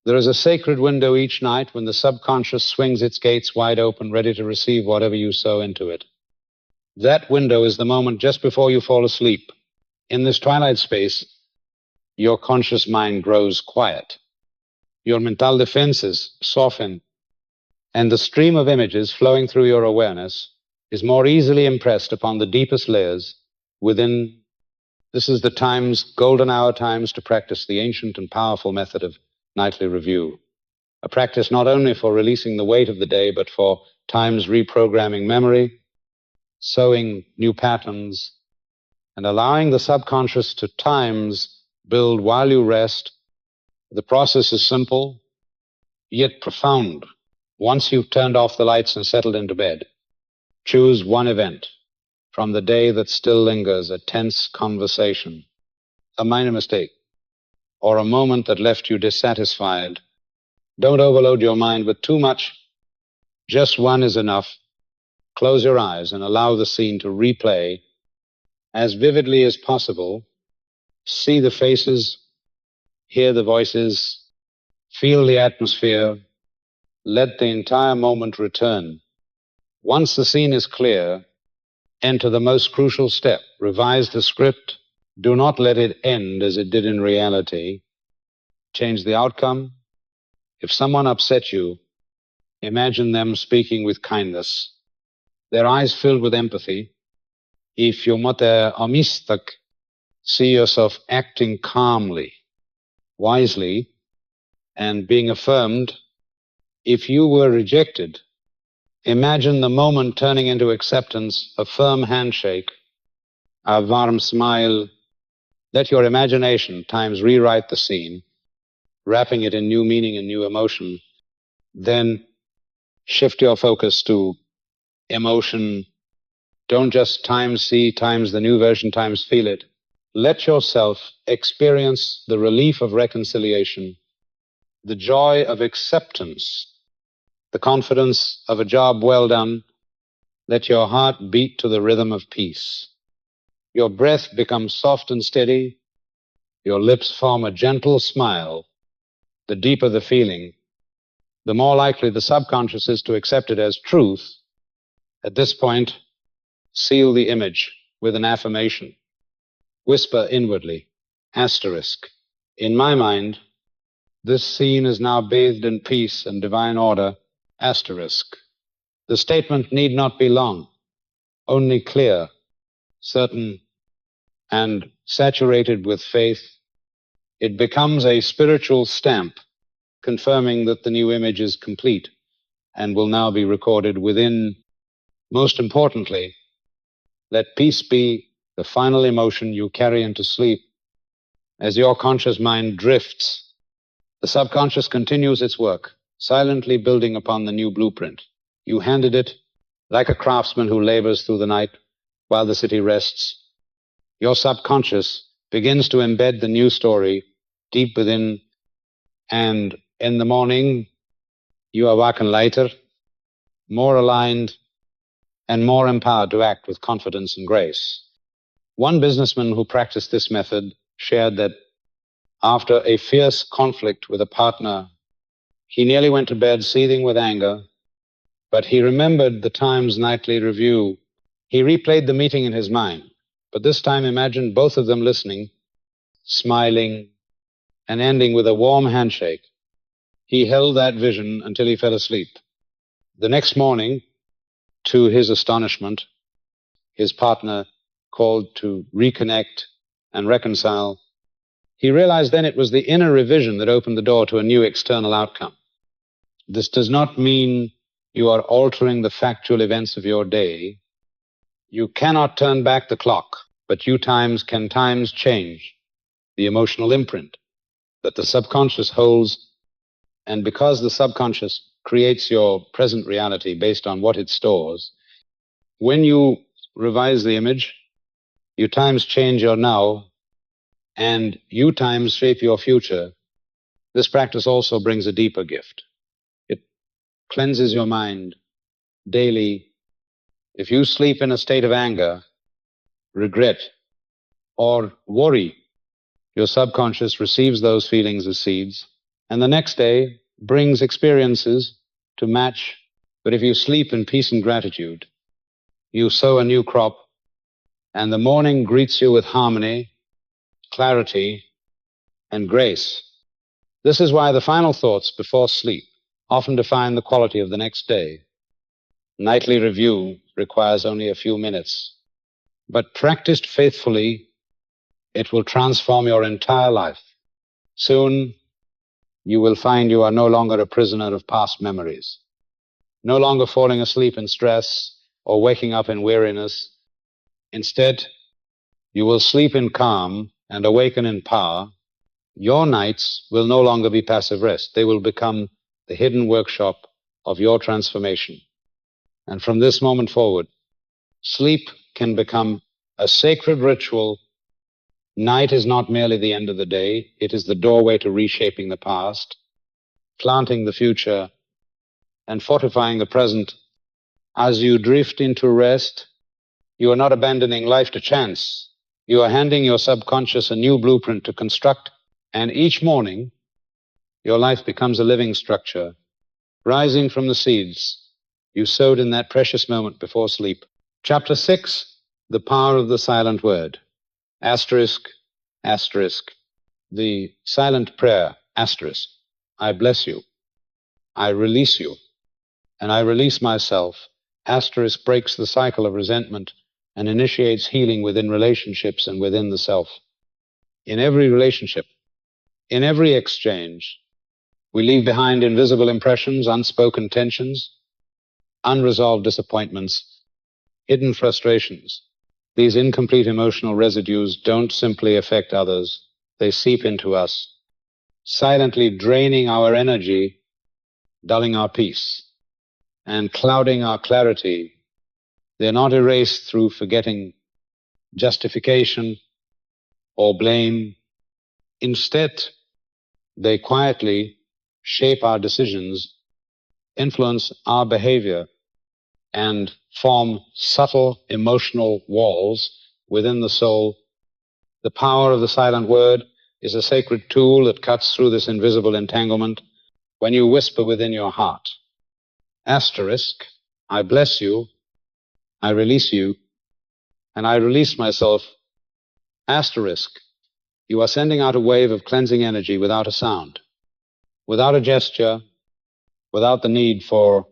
There is a sacred window each night when the subconscious swings its gates wide open, ready to receive whatever you sow into it. That window is the moment just before you fall asleep. In this twilight space, your conscious mind grows quiet. Your mental defenses soften, and the stream of images flowing through your awareness is more easily impressed upon the deepest layers within. This is the golden hour times to practice the ancient and powerful method of nightly review, a practice not only for releasing the weight of the day, but for times reprogramming memory, sowing new patterns, and allowing the subconscious to times build while you rest. The process is simple, yet profound. Once you've turned off the lights and settled into bed, choose one event from the day that still lingers: a tense conversation, a minor mistake, or a moment that left you dissatisfied. Don't overload your mind with too much. Just one is enough. Close your eyes and allow the scene to replay as vividly as possible. See the faces, hear the voices, Feel the atmosphere. Let the entire moment return. Once the scene is clear, enter the most crucial step. Revise the script. Do not let it end as it did in reality. Change the outcome. If someone upset you, imagine them speaking with kindness, their eyes filled with empathy. If you're amistak, see yourself acting calmly, wisely, and being affirmed. If you were rejected, imagine the moment turning into acceptance, a firm handshake, a warm smile. Let your imagination times rewrite the scene, wrapping it in new meaning and new emotion. Then shift your focus to emotion. Don't just times see, times the new version, times feel it. Let yourself experience the relief of reconciliation, the joy of acceptance, the confidence of a job well done. Let your heart beat to the rhythm of peace. Your breath becomes soft and steady. Your lips form a gentle smile. The deeper the feeling, the more likely the subconscious is to accept it as truth. At this point, seal the image with an affirmation. Whisper inwardly, asterisk. In my mind, this scene is now bathed in peace and divine order, asterisk. The statement need not be long, only clear, certain, and saturated with faith. It becomes a spiritual stamp, confirming that the new image is complete and will now be recorded within. Most importantly, let peace be the final emotion you carry into sleep. As your conscious mind drifts, the subconscious continues its work, silently building upon the new blueprint. You handed it like a craftsman who labors through the night while the city rests. Your subconscious begins to embed the new story deep within, and in the morning, you awaken lighter, more aligned, and more empowered to act with confidence and grace. One businessman who practiced this method shared that after a fierce conflict with a partner, he nearly went to bed seething with anger, but he remembered the Times nightly review. He replayed the meeting in his mind, but this time imagined both of them listening, smiling, and ending with a warm handshake. He held that vision until he fell asleep. The next morning, to his astonishment, his partner called to reconnect and reconcile. He realized then it was the inner revision that opened the door to a new external outcome. This does not mean you are altering the factual events of your day. You cannot turn back the clock, but you can change the emotional imprint that the subconscious holds. And because the subconscious creates your present reality based on what it stores, when you revise the image, you change your now, and you shape your future. This practice also brings a deeper gift. It cleanses your mind daily. If you sleep in a state of anger, regret, or worry, your subconscious receives those feelings as seeds, and the next day brings experiences to match. But if you sleep in peace and gratitude, you sow a new crop, and the morning greets you with harmony, clarity, and grace. This is why the final thoughts before sleep often define the quality of the next day. Nightly review requires only a few minutes, but practiced faithfully, it will transform your entire life. Soon, you will find you are no longer a prisoner of past memories, no longer falling asleep in stress or waking up in weariness. Instead, you will sleep in calm and awaken in power. Your nights will no longer be passive rest. They will become the hidden workshop of your transformation. And from this moment forward, sleep can become a sacred ritual. Night is not merely the end of the day. It is the doorway to reshaping the past, planting the future, and fortifying the present. As you drift into rest, you are not abandoning life to chance. You are handing your subconscious a new blueprint to construct, and each morning Your life becomes a living structure, rising from the seeds you sowed in that precious moment before sleep. Chapter 6, The Power of the Silent Word. Asterisk, asterisk. The silent prayer, asterisk. I bless you. I release you. And I release myself. Asterisk breaks the cycle of resentment and initiates healing within relationships and within the self. In every relationship, in every exchange, we leave behind invisible impressions, unspoken tensions, unresolved disappointments, hidden frustrations. These incomplete emotional residues don't simply affect others, they seep into us, silently draining our energy, dulling our peace, and clouding our clarity. They're not erased through forgetting, justification, or blame. Instead, they quietly shape our decisions, influence our behavior, and form subtle emotional walls within the soul. The power of the silent word is a sacred tool that cuts through this invisible entanglement when you whisper within your heart. Asterisk, I bless you, I release you, and I release myself. Asterisk, you are sending out a wave of cleansing energy without a sound, without a gesture, without the need for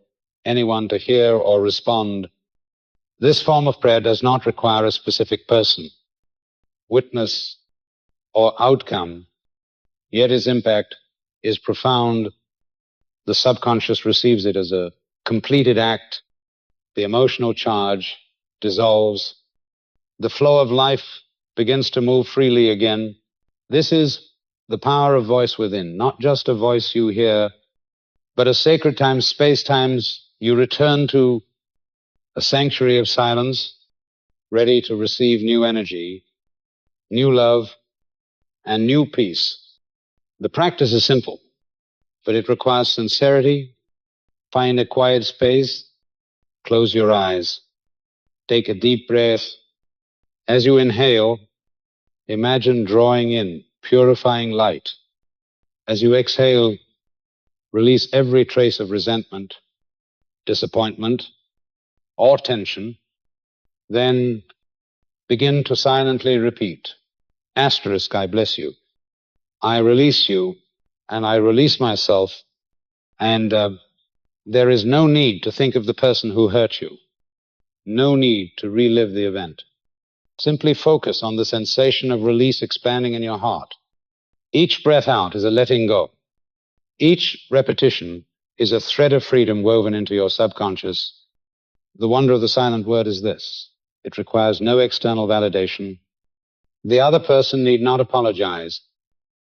anyone to hear or respond. This form of prayer does not require a specific person, witness, or outcome, yet its impact is profound. The subconscious receives it as a completed act. The emotional charge dissolves. The flow of life begins to move freely again. This is the power of voice within, not just a voice you hear, but a sacred time, space-times you return to, a sanctuary of silence, ready to receive new energy, new love, and new peace. The practice is simple, but it requires sincerity. Find a quiet space, close your eyes, take a deep breath. As you inhale, imagine drawing in purifying light. As you exhale, release every trace of resentment, disappointment, or tension. Then begin to silently repeat, asterisk, I bless you. I release you, and I release myself, and there is no need to think of the person who hurt you. No need to relive the event. Simply focus on the sensation of release expanding in your heart. Each breath out is a letting go. Each repetition is a thread of freedom woven into your subconscious. The wonder of the silent word is this: it requires no external validation. The other person need not apologize.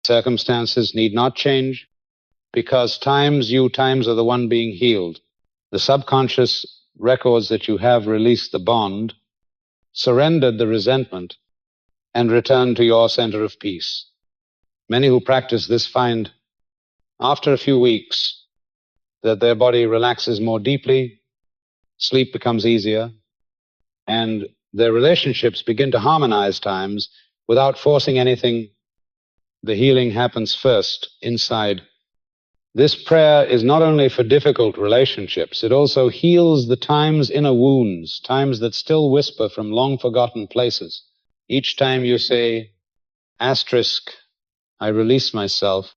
Circumstances need not change, because times are the one being healed. The subconscious records that you have released the bond, surrendered the resentment, and returned to your center of peace. Many who practice this find, after a few weeks, that their body relaxes more deeply, sleep becomes easier, and their relationships begin to harmonize times without forcing anything. The healing happens first inside. This prayer is not only for difficult relationships, it also heals the times inner wounds, times that still whisper from long forgotten places. Each time you say, asterisk, I release myself,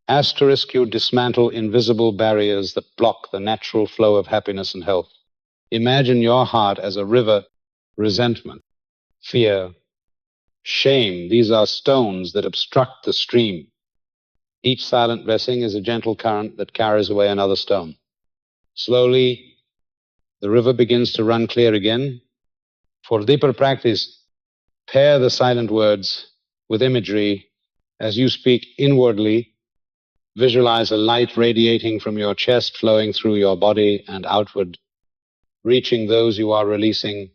asterisk, you dismantle invisible barriers that block the natural flow of happiness and health. Imagine your heart as a river. Resentment, fear, shame, these are stones that obstruct the stream. Each silent blessing is a gentle current that carries away another stone. Slowly, the river begins to run clear again. For deeper practice, pair the silent words with imagery. As you speak inwardly, visualize a light radiating from your chest, flowing through your body and outward, reaching those you are releasing.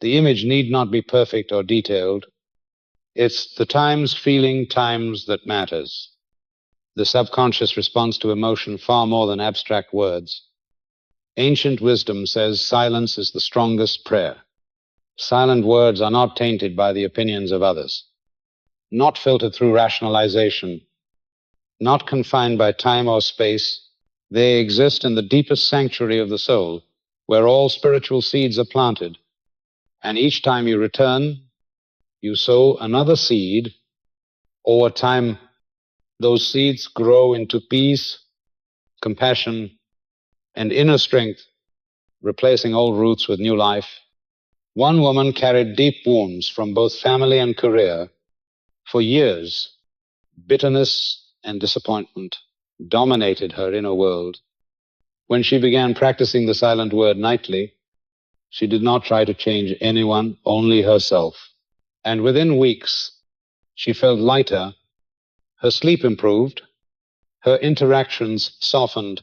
The image need not be perfect or detailed. It's the feeling times that matters. The subconscious responds to emotion far more than abstract words. Ancient wisdom says silence is the strongest prayer. Silent words are not tainted by the opinions of others, not filtered through rationalization, not confined by time or space. They exist in the deepest sanctuary of the soul, where all spiritual seeds are planted. And each time you return, you sow another seed. Over time, those seeds grow into peace, compassion, and inner strength, replacing old roots with new life. One woman carried deep wounds from both family and career. For years, bitterness and disappointment dominated her inner world. When she began practicing the silent word nightly, she did not try to change anyone, only herself. And within weeks, she felt lighter, her sleep improved, her interactions softened.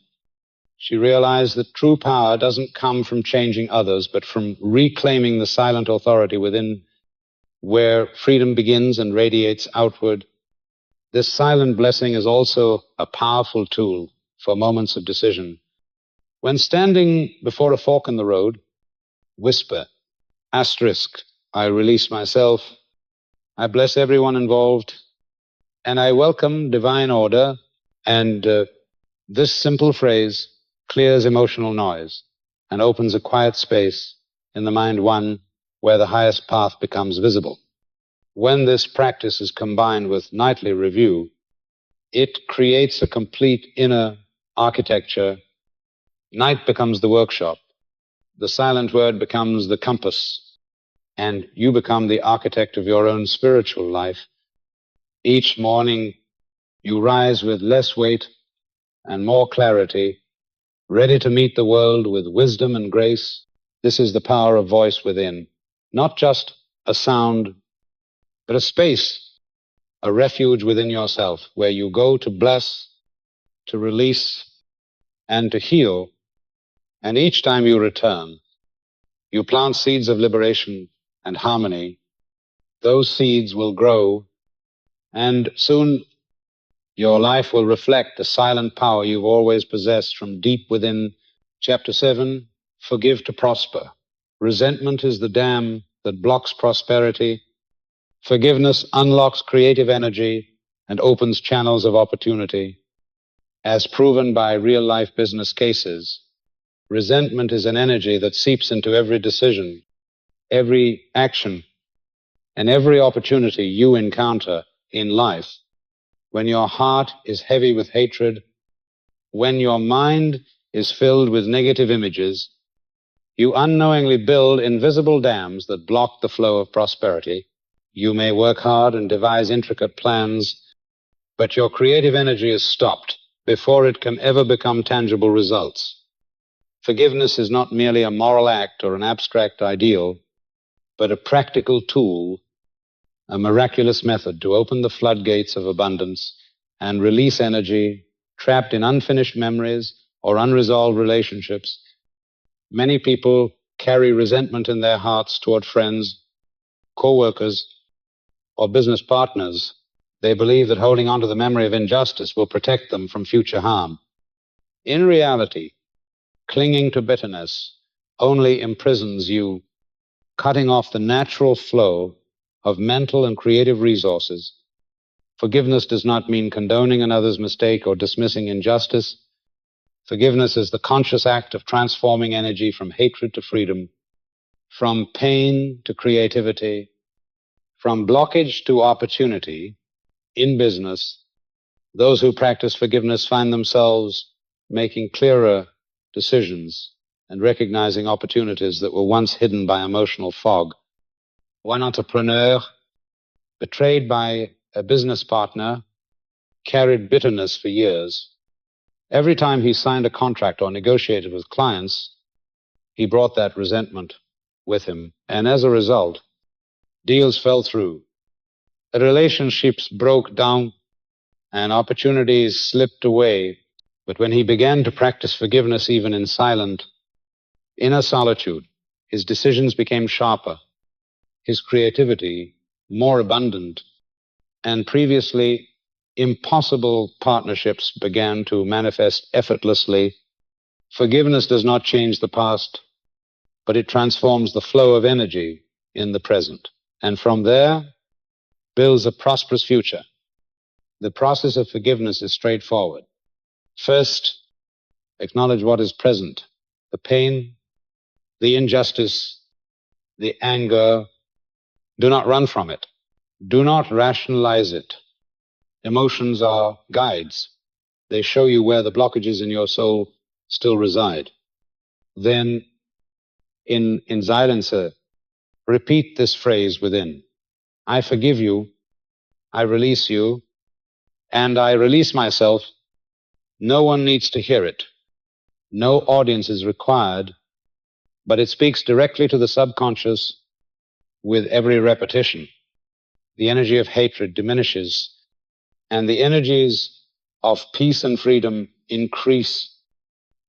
She realized that true power doesn't come from changing others, but from reclaiming the silent authority within, where freedom begins and radiates outward. This silent blessing is also a powerful tool for moments of decision. When standing before a fork in the road, whisper, asterisk, I release myself, I bless everyone involved, and I welcome divine order. And this simple phrase clears emotional noise and opens a quiet space in the mind, one where the highest path becomes visible. When this practice is combined with nightly review, it creates a complete inner architecture. Night becomes the workshop, the silent word becomes the compass, and you become the architect of your own spiritual life. Each morning, you rise with less weight and more clarity, ready to meet the world with wisdom and grace. This is the power of voice within, not just a sound, but a space, a refuge within yourself, where you go to bless, to release, and to heal. And each time you return, you plant seeds of liberation and harmony. Those seeds will grow, and soon your life will reflect the silent power you've always possessed from deep within. Chapter 7, Forgive to Prosper. Resentment is the dam that blocks prosperity. Forgiveness unlocks creative energy and opens channels of opportunity. As proven by real-life business cases, resentment is an energy that seeps into every decision, every action, and every opportunity you encounter in life. When your heart is heavy with hatred, when your mind is filled with negative images, you unknowingly build invisible dams that block the flow of prosperity. You may work hard and devise intricate plans, but your creative energy is stopped before it can ever become tangible results. Forgiveness is not merely a moral act or an abstract ideal, but a practical tool, a miraculous method to open the floodgates of abundance and release energy trapped in unfinished memories or unresolved relationships. Many people carry resentment in their hearts toward friends, co-workers, or business partners. They believe that holding on to the memory of injustice will protect them from future harm. In reality, clinging to bitterness only imprisons you, cutting off the natural flow of mental and creative resources. Forgiveness does not mean condoning another's mistake or dismissing injustice. Forgiveness is the conscious act of transforming energy from hatred to freedom, from pain to creativity, from blockage to opportunity. In business, those who practice forgiveness find themselves making clearer decisions and recognizing opportunities that were once hidden by emotional fog. One entrepreneur, betrayed by a business partner, carried bitterness for years. Every time he signed a contract or negotiated with clients, he brought that resentment with him. And as a result, deals fell through, relationships broke down, and opportunities slipped away. But when he began to practice forgiveness even in silent, inner solitude, his decisions became sharper, his creativity more abundant, and previously impossible partnerships began to manifest effortlessly. Forgiveness does not change the past, but it transforms the flow of energy in the present, and from there builds a prosperous future. The process of forgiveness is straightforward. First, acknowledge what is present: the pain, the injustice, the anger. Do not run from it. Do not rationalize it. Emotions are guides. They show you where the blockages in your soul still reside. Then, in silencer, repeat this phrase within: I forgive you, I release you, and I release myself. No one needs to hear it. No audience is required, but it speaks directly to the subconscious with every repetition. The energy of hatred diminishes, and the energies of peace and freedom increase.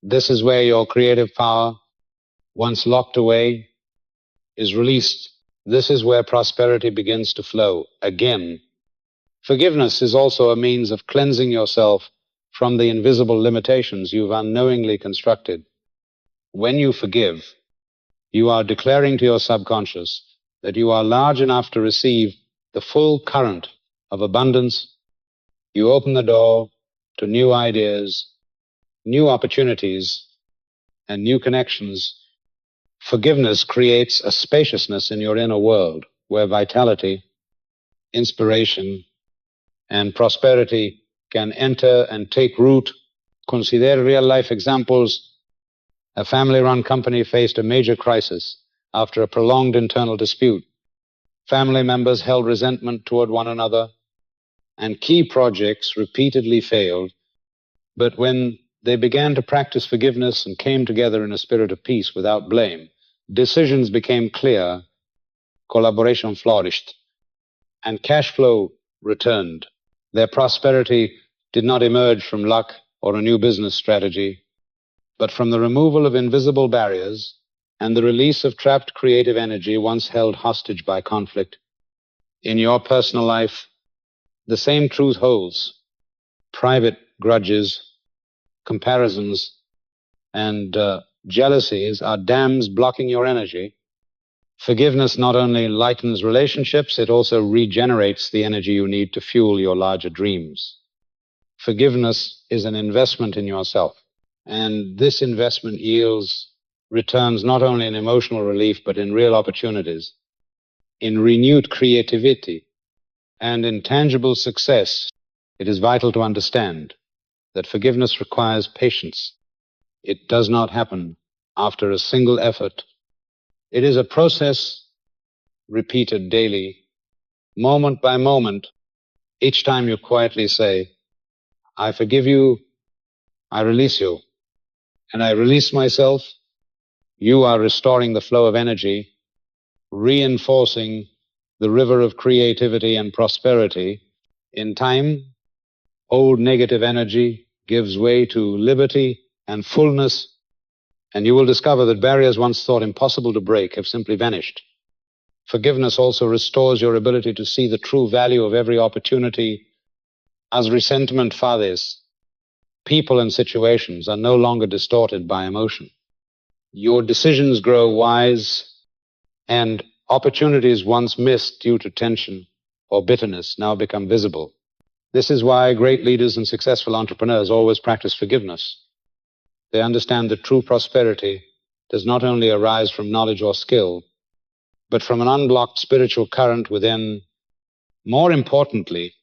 This is where your creative power, once locked away, is released. This is where prosperity begins to flow again. Forgiveness is also a means of cleansing yourself from the invisible limitations you've unknowingly constructed. When you forgive, you are declaring to your subconscious that you are large enough to receive the full current of abundance. You open the door to new ideas, new opportunities, and new connections. Forgiveness creates a spaciousness in your inner world where vitality, inspiration, and prosperity can enter and take root. Consider real-life examples. A family-run company faced a major crisis after a prolonged internal dispute. Family members held resentment toward one another, and key projects repeatedly failed. But when they began to practice forgiveness and came together in a spirit of peace without blame, decisions became clear, collaboration flourished, and cash flow returned. Their prosperity did not emerge from luck or a new business strategy, but from the removal of invisible barriers and the release of trapped creative energy once held hostage by conflict. In your personal life, the same truth holds. Private grudges, comparisons, and jealousies are dams blocking your energy. Forgiveness not only lightens relationships, it also regenerates the energy you need to fuel your larger dreams. Forgiveness is an investment in yourself, and this investment yields returns not only in emotional relief, but in real opportunities, in renewed creativity, and in tangible success. It is vital to understand that forgiveness requires patience. It does not happen after a single effort. It is a process repeated daily, moment by moment. Each time you quietly say, I forgive you, I release you, and I release myself, you are restoring the flow of energy, reinforcing the river of creativity and prosperity. In time, old negative energy gives way to liberty and fullness, and you will discover that barriers once thought impossible to break have simply vanished. Forgiveness also restores your ability to see the true value of every opportunity. As resentment fades, people and situations are no longer distorted by emotion. Your decisions grow wise, and opportunities once missed due to tension or bitterness now become visible. This is why great leaders and successful entrepreneurs always practice forgiveness. They understand that true prosperity does not only arise from knowledge or skill, but from an unblocked spiritual current within. More importantly,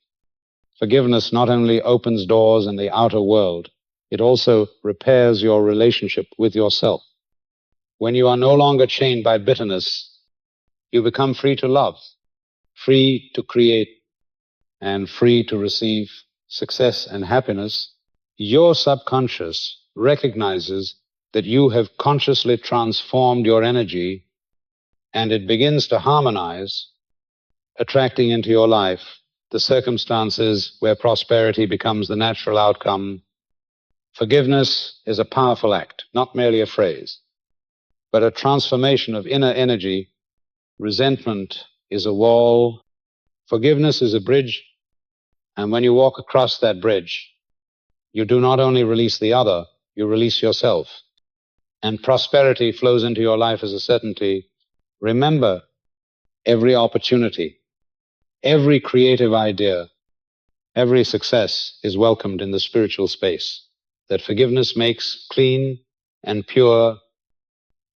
forgiveness not only opens doors in the outer world, it also repairs your relationship with yourself. When you are no longer chained by bitterness, you become free to love, free to create, and free to receive success and happiness. Your subconscious recognizes that you have consciously transformed your energy, and it begins to harmonize, attracting into your life the circumstances where prosperity becomes the natural outcome. Forgiveness is a powerful act, not merely a phrase, but a transformation of inner energy. Resentment is a wall. Forgiveness is a bridge, and when you walk across that bridge, you do not only release the other, you release yourself, and prosperity flows into your life as a certainty. Remember, every opportunity, every creative idea, Every success is welcomed in the spiritual space that forgiveness makes clean and pure.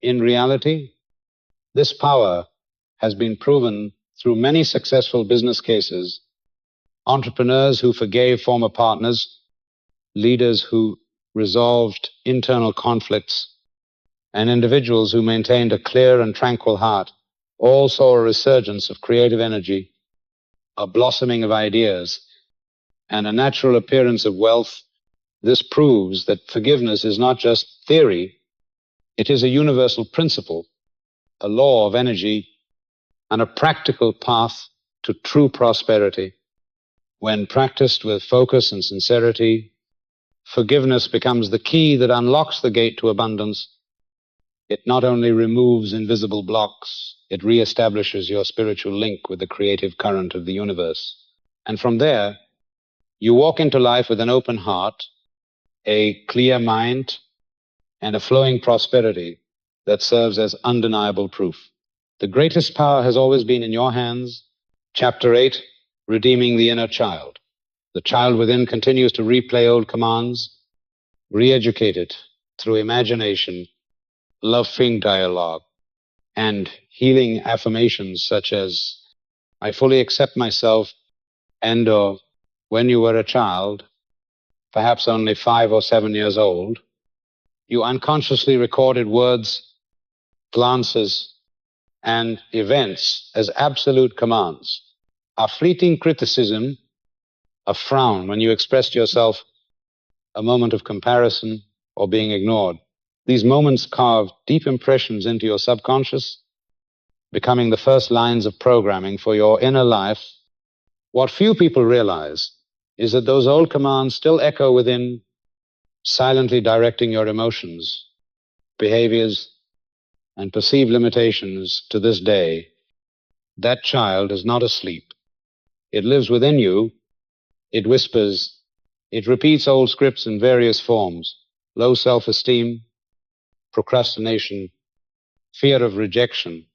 In reality, this power has been proven through many successful business cases, entrepreneurs who forgave former partners, leaders who resolved internal conflicts, and individuals who maintained a clear and tranquil heart all saw a resurgence of creative energy, a blossoming of ideas, and a natural appearance of wealth. This proves that forgiveness is not just theory, it is a universal principle, a law of energy, and a practical path to true prosperity. When practiced with focus and sincerity, forgiveness becomes the key that unlocks the gate to abundance. It not only removes invisible blocks, it reestablishes your spiritual link with the creative current of the universe. And from there, you walk into life with an open heart, a clear mind, and a flowing prosperity that serves as undeniable proof. The greatest power has always been in your hands. Chapter 8, Redeeming the Inner Child. The child within continues to replay old commands, re-educate it through imagination, loving dialogue, and healing affirmations such as, I fully accept myself, and or when you were a child, perhaps only 5 or 7 years old, you unconsciously recorded words, glances, and events as absolute commands. A fleeting criticism, a frown when you expressed yourself, a moment of comparison or being ignored. These moments carved deep impressions into your subconscious, becoming the first lines of programming for your inner life. What few people realize is that those old commands still echo within, silently directing your emotions, behaviors, and perceived limitations to this day. That child is not asleep. It lives within you. It whispers. It repeats old scripts in various forms: low self-esteem, procrastination, fear of rejection,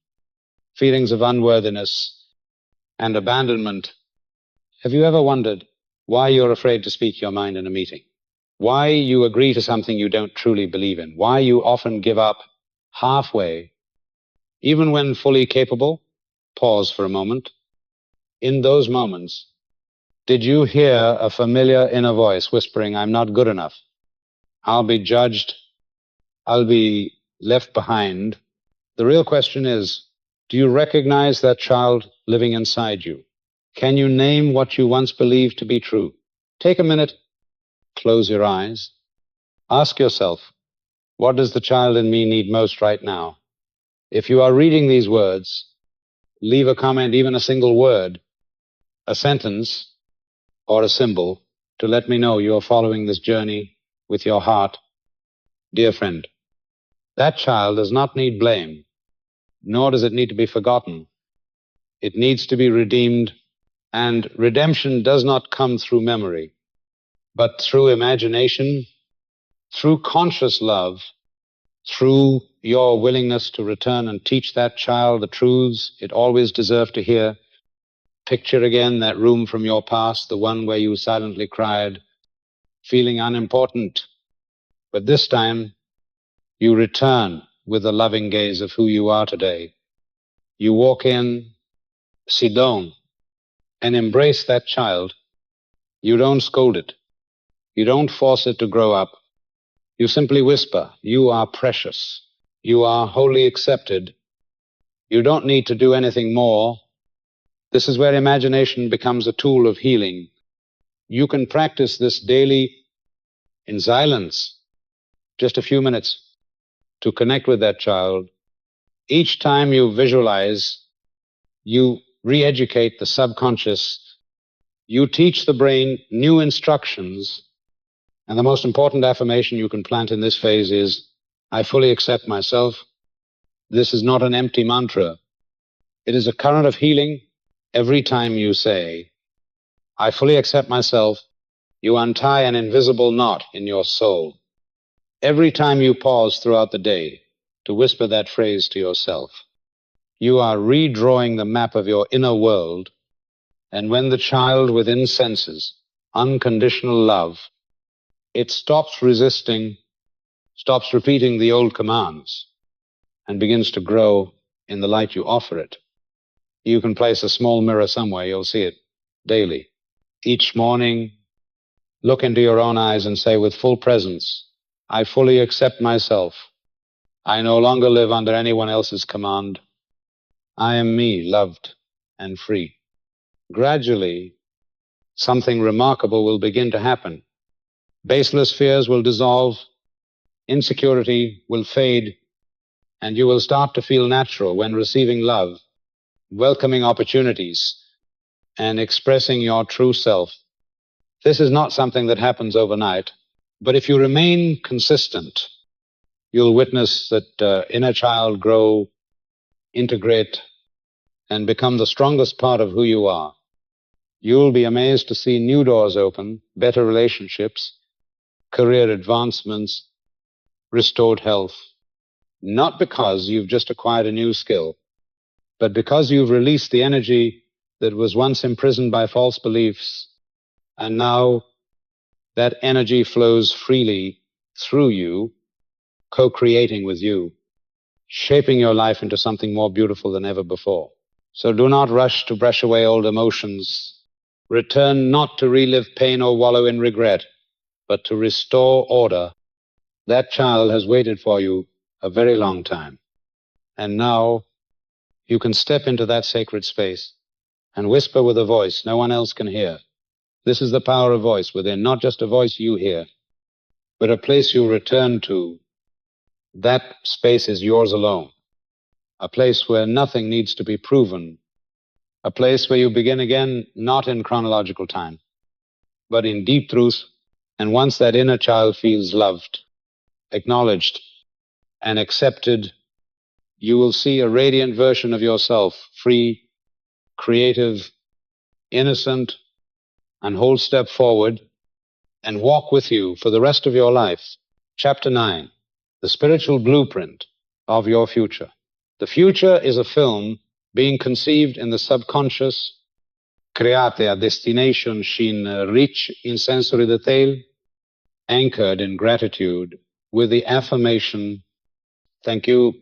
feelings of unworthiness, and abandonment. Have you ever wondered why you're afraid to speak your mind in a meeting? Why you agree to something you don't truly believe in? Why you often give up halfway, even when fully capable? Pause for a moment. In those moments, did you hear a familiar inner voice whispering, I'm not good enough, I'll be judged, I'll be left behind? The real question is, do you recognize that child living inside you? Can you name what you once believed to be true? Take a minute, close your eyes, ask yourself, what does the child in me need most right now? If you are reading these words, leave a comment, even a single word, a sentence, or a symbol, to let me know you are following this journey with your heart. Dear friend, that child does not need blame, nor does it need to be forgotten. It needs to be redeemed, and redemption does not come through memory, but through imagination, through conscious love, through your willingness to return and teach that child the truths it always deserved to hear. Picture again that room from your past, the one where you silently cried, feeling unimportant. But this time, you return with the loving gaze of who you are today. You walk in, sit down, and embrace that child. You don't scold it. You don't force it to grow up. You simply whisper, you are precious. You are wholly accepted. You don't need to do anything more. This is where imagination becomes a tool of healing. You can practice this daily in silence, just a few minutes, to connect with that child. Each time you visualize, you re-educate the subconscious. You teach the brain new instructions. And the most important affirmation you can plant in this phase is, I fully accept myself. This is not an empty mantra. It is a current of healing. Every time you say, I fully accept myself, you untie an invisible knot in your soul. Every time you pause throughout the day to whisper that phrase to yourself, you are redrawing the map of your inner world. And when the child within senses unconditional love, it stops resisting, stops repeating the old commands, and begins to grow in the light you offer it. You can place a small mirror somewhere, you'll see it daily. Each morning, look into your own eyes and say with full presence, I fully accept myself. I no longer live under anyone else's command. I am me, loved and free. Gradually, something remarkable will begin to happen. Baseless fears will dissolve, insecurity will fade, and you will start to feel natural when receiving love, welcoming opportunities, and expressing your true self. This is not something that happens overnight, but if you remain consistent, you'll witness that inner child grow, integrate, and become the strongest part of who you are. You'll be amazed to see new doors open, better relationships, career advancements, restored health, not because you've just acquired a new skill, but because you've released the energy that was once imprisoned by false beliefs, and now that energy flows freely through you, co-creating with you, shaping your life into something more beautiful than ever before. So do not rush to brush away old emotions. Return not to relive pain or wallow in regret, but to restore order. That child has waited for you a very long time. And now you can step into that sacred space and whisper with a voice no one else can hear. This is the power of voice within, not just a voice you hear, but a place you return to. That space is yours alone. A place where nothing needs to be proven. A place where you begin again, not in chronological time, but in deep truth. And once that inner child feels loved, acknowledged, and accepted, you will see a radiant version of yourself, free, creative, innocent, and whole step forward and walk with you for the rest of your life. Chapter 9, the spiritual blueprint of your future. The future is a film being conceived in the subconscious, create a destination shin rich in sensory detail, anchored in gratitude with the affirmation, thank you,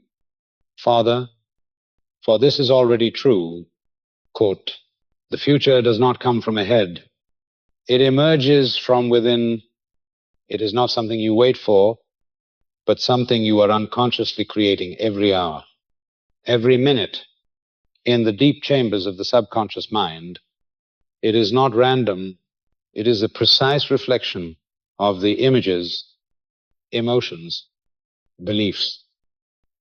Father, for this is already true. Quote, the future does not come from ahead. It emerges from within. It is not something you wait for, but something you are unconsciously creating every hour, every minute, in the deep chambers of the subconscious mind. It is not random. It is a precise reflection of the images, emotions, beliefs,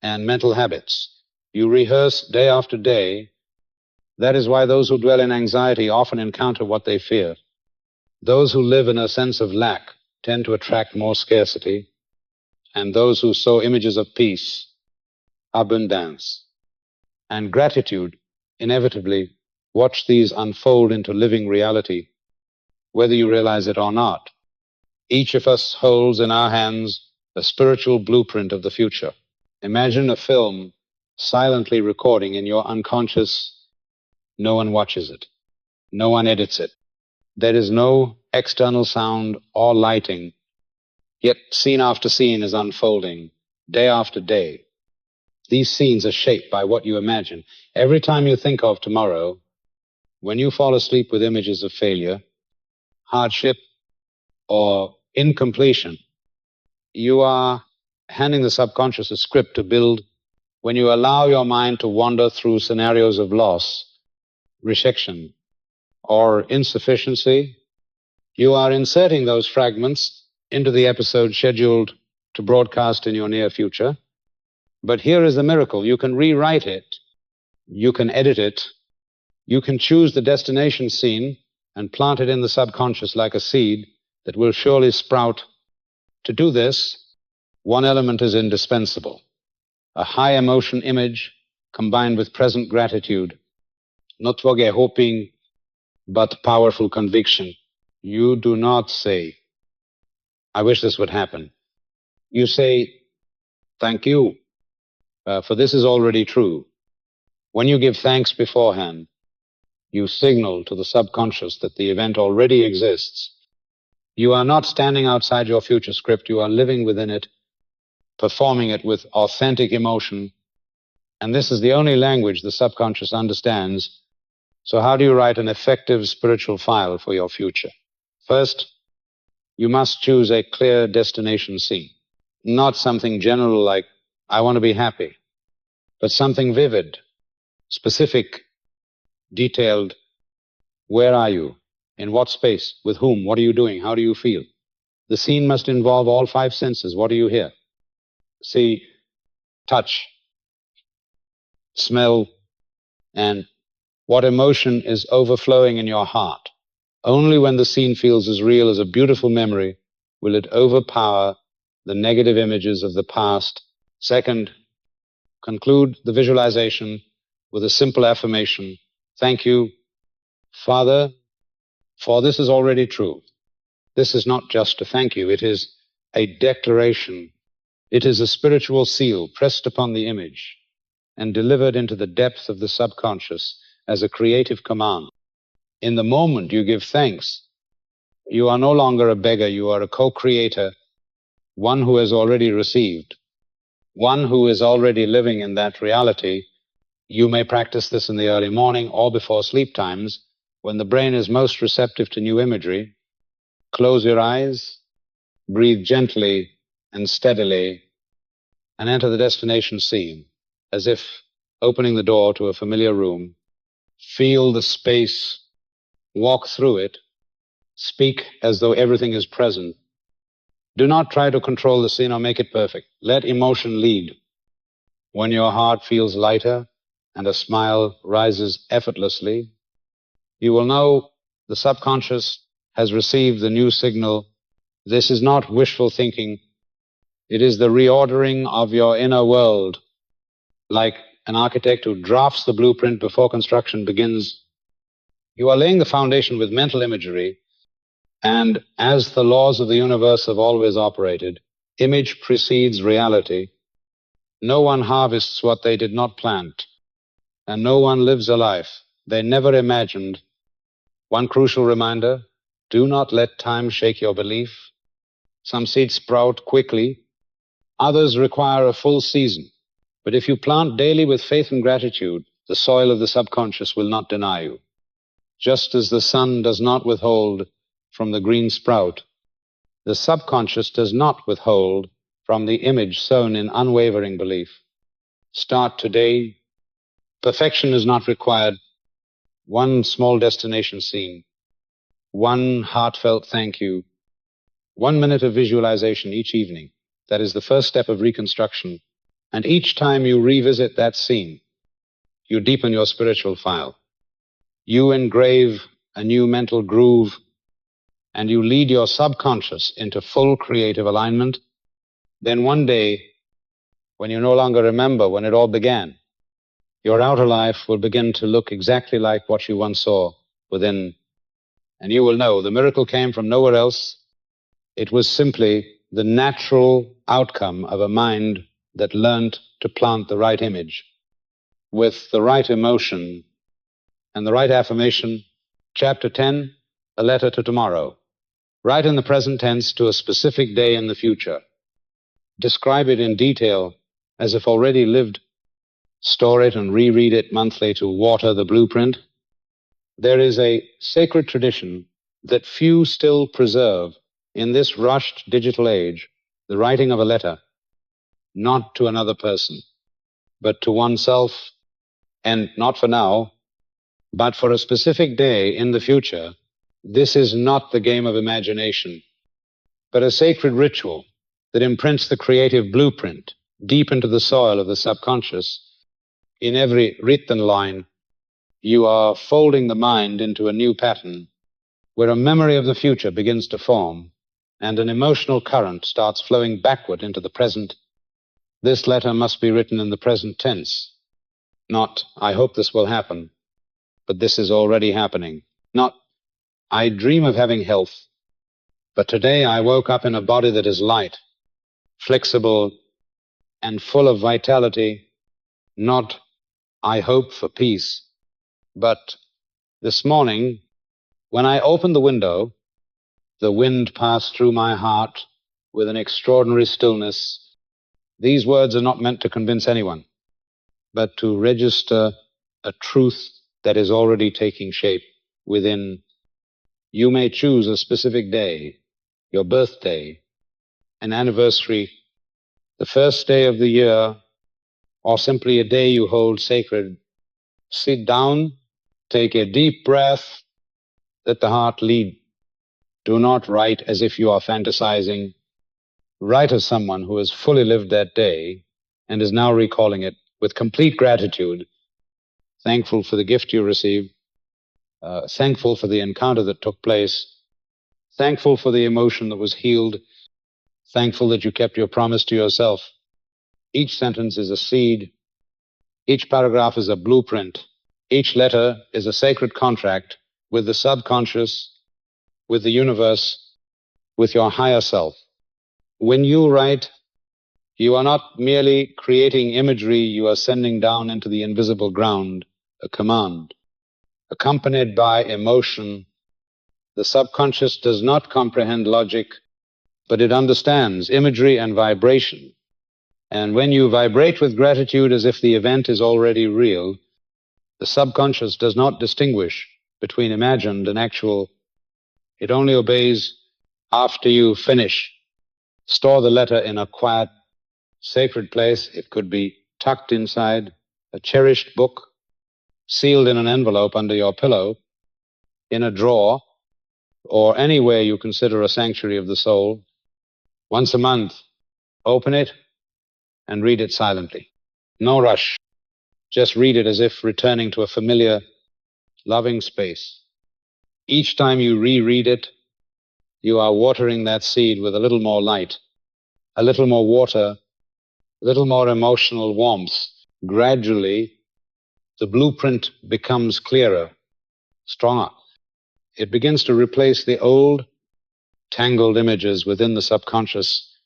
and mental habits you rehearse day after day. That is why those who dwell in anxiety often encounter what they fear. Those who live in a sense of lack tend to attract more scarcity, and those who sow images of peace, abundance, and gratitude inevitably watch these unfold into living reality, whether you realize it or not. Each of us holds in our hands a spiritual blueprint of the future. Imagine a film silently recording in your unconscious. No one watches it. No one edits it. There is no external sound or lighting, yet scene after scene is unfolding, day after day. These scenes are shaped by what you imagine. Every time you think of tomorrow, when you fall asleep with images of failure, hardship, or incompletion, you are handing the subconscious a script to build. When you allow your mind to wander through scenarios of loss, rejection, or insufficiency, you are inserting those fragments into the episode scheduled to broadcast in your near future. But here is the miracle. You can rewrite it. You can edit it. You can choose the destination scene and plant it in the subconscious like a seed that will surely sprout. To do this, one element is indispensable: a high emotion image combined with present gratitude. Not vage hoping, but powerful conviction. You do not say, I wish this would happen. You say, thank you, for this is already true. When you give thanks beforehand, you signal to the subconscious that the event already exists. You are not standing outside your future script. You are living within it, performing it with authentic emotion. And this is the only language the subconscious understands. So how do you write an effective spiritual file for your future? First, you must choose a clear destination scene. Not something general like, I want to be happy, but something vivid, specific, detailed. Where are you? In what space? With whom? What are you doing? How do you feel? The scene must involve all five senses. What do you hear? See, touch, smell, and what emotion is overflowing in your heart. Only when the scene feels as real as a beautiful memory will it overpower the negative images of the past. Second, conclude the visualization with a simple affirmation. Thank you, Father, for this is already true. This is not just a thank you, it is a declaration. It is a spiritual seal pressed upon the image and delivered into the depth of the subconscious as a creative command. In the moment you give thanks, you are no longer a beggar, you are a co-creator, one who has already received, one who is already living in that reality. You may practice this in the early morning or before sleep times, when the brain is most receptive to new imagery. Close your eyes, breathe gently and steadily, and enter the destination scene, as if opening the door to a familiar room. Feel the space, walk through it, speak as though everything is present. Do not try to control the scene or make it perfect. Let emotion lead. When your heart feels lighter and a smile rises effortlessly, you will know the subconscious has received the new signal. This is not wishful thinking. It is the reordering of your inner world, like an architect who drafts the blueprint before construction begins. You are laying the foundation with mental imagery, and as the laws of the universe have always operated, image precedes reality. No one harvests what they did not plant, and no one lives a life they never imagined. One crucial reminder, do not let time shake your belief. Some seeds sprout quickly, others require a full season. But if you plant daily with faith and gratitude, the soil of the subconscious will not deny you. Just as the sun does not withhold from the green sprout, the subconscious does not withhold from the image sown in unwavering belief. Start today. Perfection is not required. One small destination scene, one heartfelt thank you, 1 minute of visualization each evening. That is the first step of reconstruction. And each time you revisit that scene, you deepen your spiritual file. You engrave a new mental groove, and you lead your subconscious into full creative alignment. Then one day, when you no longer remember when it all began, your outer life will begin to look exactly like what you once saw within, and you will know the miracle came from nowhere else. It was simply the natural outcome of a mind that learned to plant the right image with the right emotion and the right affirmation. Chapter 10, a letter to tomorrow. Write in the present tense to a specific day in the future. Describe it in detail as if already lived. Store it and reread it monthly to water the blueprint. There is a sacred tradition that few still preserve in this rushed digital age, the writing of a letter, not to another person, but to oneself, and not for now, but for a specific day in the future. This is not the game of imagination, but a sacred ritual that imprints the creative blueprint deep into the soil of the subconscious. In every written line, you are folding the mind into a new pattern where a memory of the future begins to form and an emotional current starts flowing backward into the present. This letter must be written in the present tense, not, I hope this will happen, but this is already happening. Not, I dream of having health, but today I woke up in a body that is light, flexible, and full of vitality. Not, I hope for peace, but this morning, when I opened the window, The wind passed through my heart with an extraordinary stillness. These words are not meant to convince anyone, but to register a truth that is already taking shape within. You may choose a specific day, your birthday, an anniversary, the first day of the year, or simply a day you hold sacred. Sit down, take a deep breath, let the heart lead. Do not write as if you are fantasizing. Write as someone who has fully lived that day and is now recalling it with complete gratitude, thankful for the gift you received, thankful for the encounter that took place, thankful for the emotion that was healed, thankful that you kept your promise to yourself. Each sentence is a seed. Each paragraph is a blueprint. Each letter is a sacred contract with the subconscious, with the universe, with your higher self. When you write, you are not merely creating imagery, you are sending down into the invisible ground a command, accompanied by emotion. The subconscious does not comprehend logic, but it understands imagery and vibration. And when you vibrate with gratitude as if the event is already real, the subconscious does not distinguish between imagined and actual. It only obeys after you finish. Store the letter in a quiet, sacred place. It could be tucked inside a cherished book, sealed in an envelope under your pillow, in a drawer, or anywhere you consider a sanctuary of the soul. Once a month, open it and read it silently. No rush. Just read it as if returning to a familiar, loving space. Each time you reread it, you are watering that seed with a little more light, a little more water, a little more emotional warmth. Gradually, the blueprint becomes clearer, stronger. It begins to replace the old, tangled images within the subconscious.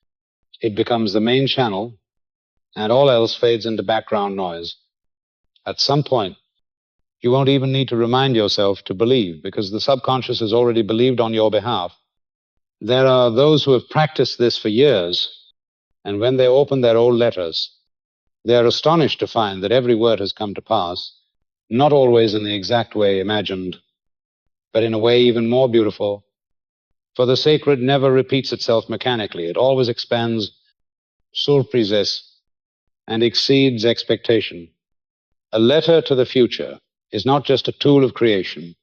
It becomes the main channel, and all else fades into background noise. At some point, you won't even need to remind yourself to believe, because the subconscious has already believed on your behalf. There are those who have practiced this for years, and when they open their old letters, they are astonished to find that every word has come to pass, not always in the exact way imagined, but in a way even more beautiful. For the sacred never repeats itself mechanically. It always expands, surprises, and exceeds expectation. A letter to the future is not just a tool of creation.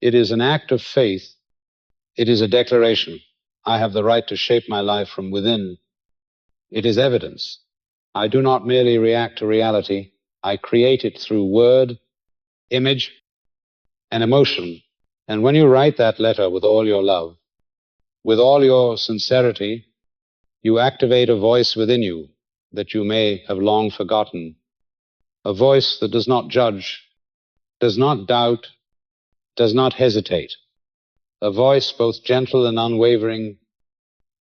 It is an act of faith. It is a declaration. I have the right to shape my life from within. It is evidence. I do not merely react to reality. I create it through word, image, and emotion. And when you write that letter with all your love, with all your sincerity, you activate a voice within you that you may have long forgotten. A voice that does not judge, does not doubt, does not hesitate. A voice both gentle and unwavering.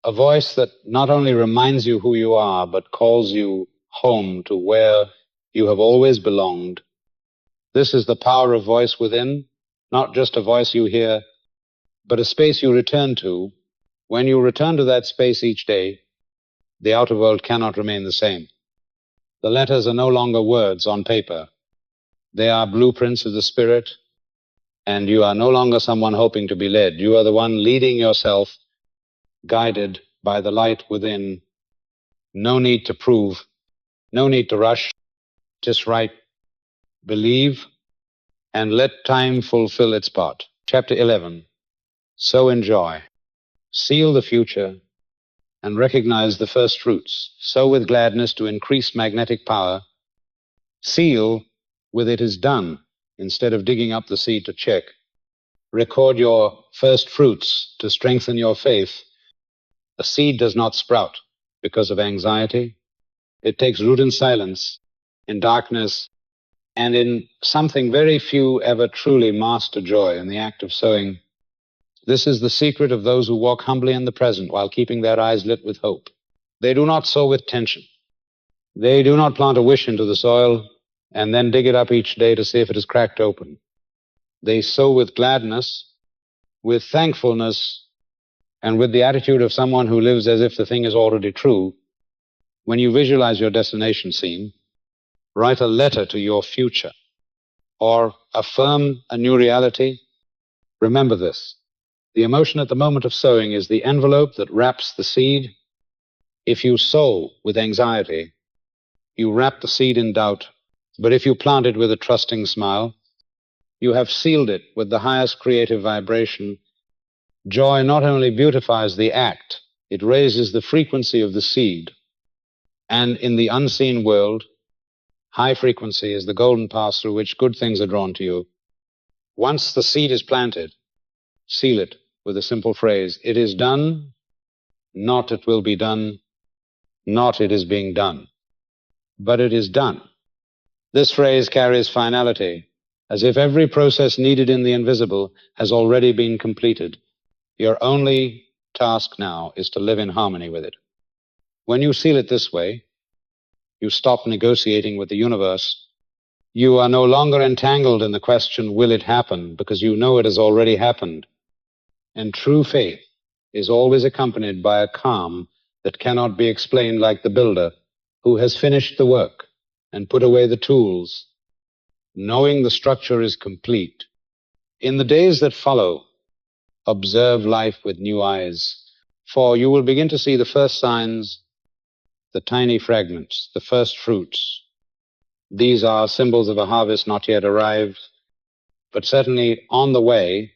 A voice that not only reminds you who you are, but calls you home to where you have always belonged. This is the power of voice within, not just a voice you hear, but a space you return to. When you return to that space each day, the outer world cannot remain the same. The letters are no longer words on paper. They are blueprints of the spirit, and you are no longer someone hoping to be led. You are the one leading yourself, guided by the light within. No need to prove, no need to rush. Just write, believe, and let time fulfill its part. Chapter 11. So enjoy. Seal the future and recognize the first fruits. Sow with gladness to increase magnetic power. Seal with it is done instead of digging up the seed to check. Record your first fruits to strengthen your faith. A seed does not sprout because of anxiety. It takes root in silence, in darkness, and in something very few ever truly master joy, in the act of sowing. This is the secret of those who walk humbly in the present while keeping their eyes lit with hope. They do not sow with tension. They do not plant a wish into the soil and then dig it up each day to see if it is cracked open. They sow with gladness, with thankfulness, And with the attitude of someone who lives as if the thing is already true, when you visualize your destination scene, write a letter to your future or affirm a new reality. Remember this. The emotion at the moment of sowing is the envelope that wraps the seed. If you sow with anxiety, you wrap the seed in doubt. But if you plant it with a trusting smile, you have sealed it with the highest creative vibration. Joy not only beautifies the act, it raises the frequency of the seed. And in the unseen world, high frequency is the golden path through which good things are drawn to you. Once the seed is planted, seal it with a simple phrase: it is done, not it will be done, not it is being done, but it is done. This phrase carries finality, as if every process needed in the invisible has already been completed. Your only task now is to live in harmony with it. When you seal it this way, you stop negotiating with the universe. You are no longer entangled in the question, will it happen, because you know it has already happened. And true faith is always accompanied by a calm that cannot be explained, like the builder who has finished the work and put away the tools, knowing the structure is complete. In the days that follow, observe life with new eyes, for you will begin to see the first signs, the tiny fragments, the first fruits. These are symbols of a harvest not yet arrived, but certainly on the way.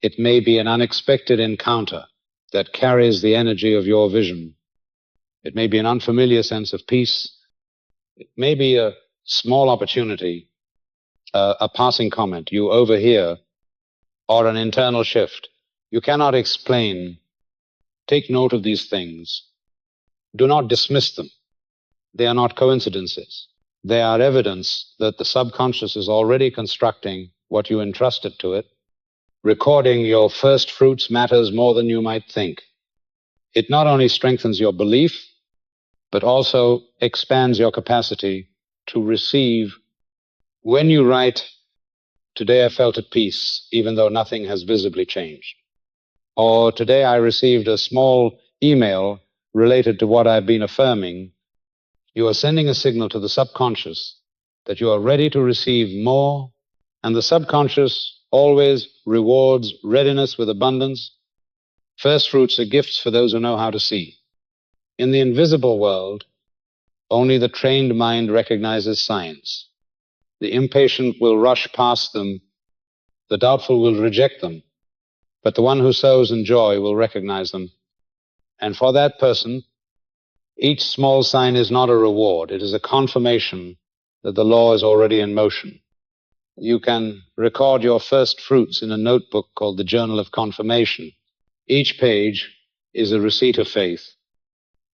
It may be an unexpected encounter that carries the energy of your vision. It may be an unfamiliar sense of peace. It may be a small opportunity, a passing comment you overhear, or an internal shift. You cannot explain. Take note of these things. Do not dismiss them. They are not coincidences. They are evidence that the subconscious is already constructing what you entrusted to it. Recording your first fruits matters more than you might think. It not only strengthens your belief, but also expands your capacity to receive. When you write, "Today I felt at peace, even though nothing has visibly changed," or "Today I received a small email related to what I've been affirming," you are sending a signal to the subconscious that you are ready to receive more, and the subconscious always rewards readiness with abundance. First fruits are gifts for those who know how to see. In the invisible world, only the trained mind recognizes signs. The impatient will rush past them, the doubtful will reject them, but the one who sows in joy will recognize them. And for that person, each small sign is not a reward, it is a confirmation that the law is already in motion. You can record your first fruits in a notebook called the Journal of Confirmation. Each page is a receipt of faith,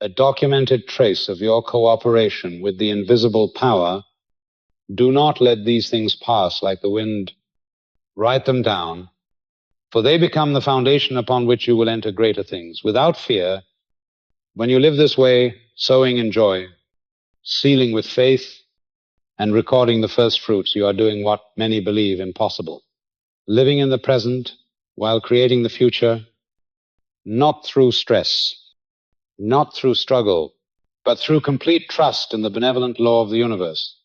a documented trace of your cooperation with the invisible power. Do not let these things pass like the wind. Write them down, for they become the foundation upon which you will enter greater things. Without fear, when you live this way, sowing in joy, sealing with faith, and recording the first fruits, you are doing what many believe impossible. Living in the present while creating the future, not through stress, not through struggle, but through complete trust in the benevolent law of the universe.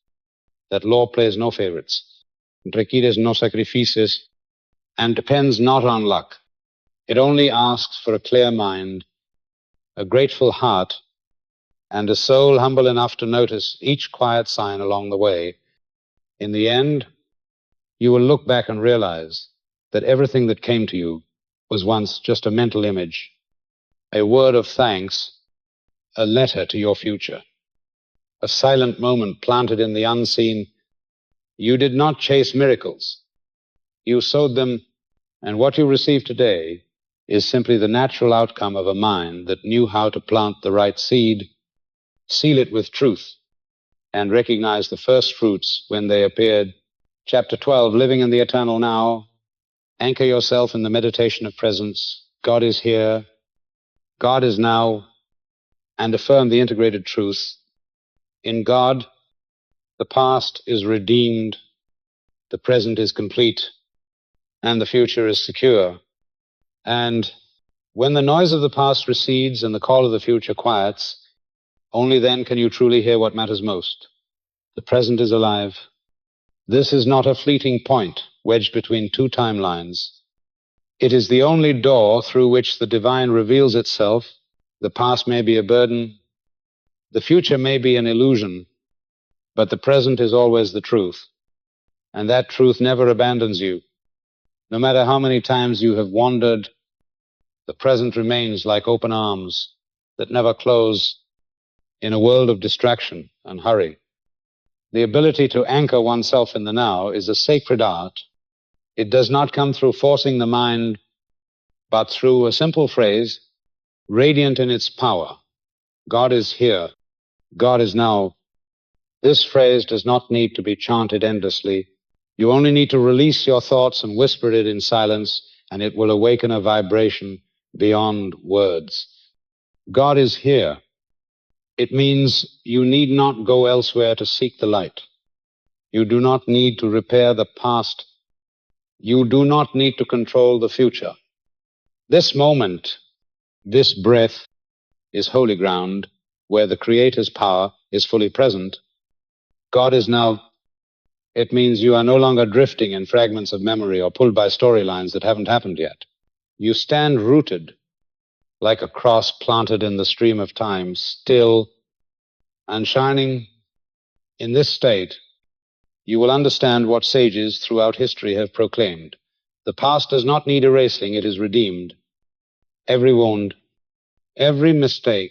That law plays no favorites, requires no sacrifices, and depends not on luck. It only asks for a clear mind, a grateful heart, and a soul humble enough to notice each quiet sign along the way. In the end, you will look back and realize that everything that came to you was once just a mental image, a word of thanks, a letter to your future, a silent moment planted in the unseen. You did not chase miracles. You sowed them, and what you receive today is simply the natural outcome of a mind that knew how to plant the right seed, seal it with truth, and recognize the first fruits when they appeared. Chapter 12, Living in the Eternal Now. Anchor yourself in the meditation of presence. God is here. God is now. And affirm the integrated truth. In God, the past is redeemed, the present is complete, and the future is secure. And When the noise of the past recedes and the call of the future quiets, only then can you truly hear what matters most. The present is alive. This is not a fleeting point wedged between two timelines. It is the only door through which the divine reveals itself. The past may be a burden, the future may be an illusion, but the present is always the truth, and that truth never abandons you. No matter how many times you have wandered, the present remains like open arms that never close in a world of distraction and hurry. The ability to anchor oneself in the now is a sacred art. It does not come through forcing the mind, but through a simple phrase, radiant in its power. God is here. God is now. This phrase does not need to be chanted endlessly. You only need to release your thoughts and whisper it in silence, and it will awaken a vibration beyond words. God is here. It means you need not go elsewhere to seek the light. You do not need to repair the past. You do not need to control the future. This moment, this breath, is holy ground where the Creator's power is fully present. God is now. It means you are no longer drifting in fragments of memory or pulled by storylines that haven't happened yet. You stand rooted like a cross planted in the stream of time, still and shining. In this state, you will understand what sages throughout history have proclaimed. The past does not need erasing, it is redeemed. Every wound, every mistake,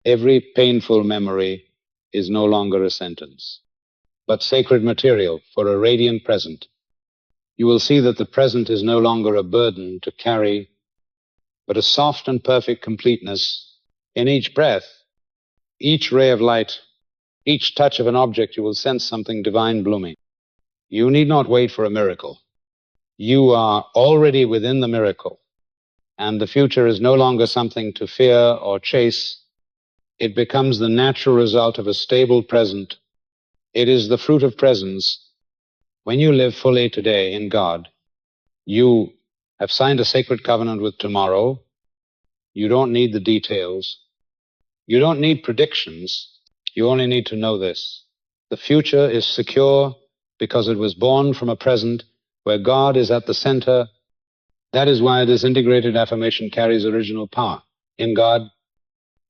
every painful memory is no longer a sentence, but sacred material for a radiant present. You will see that the present is no longer a burden to carry, but a soft and perfect completeness. In each breath, each ray of light, each touch of an object, you will sense something divine blooming. You need not wait for a miracle. You are already within the miracle, and the future is no longer something to fear or chase. It becomes the natural result of a stable present. It is the fruit of presence. When you live fully today in God, you have signed a sacred covenant with tomorrow. You don't need the details. You don't need predictions. You only need to know this. The future is secure because it was born from a present where God is at the center. That is why this integrated affirmation carries original power. In God,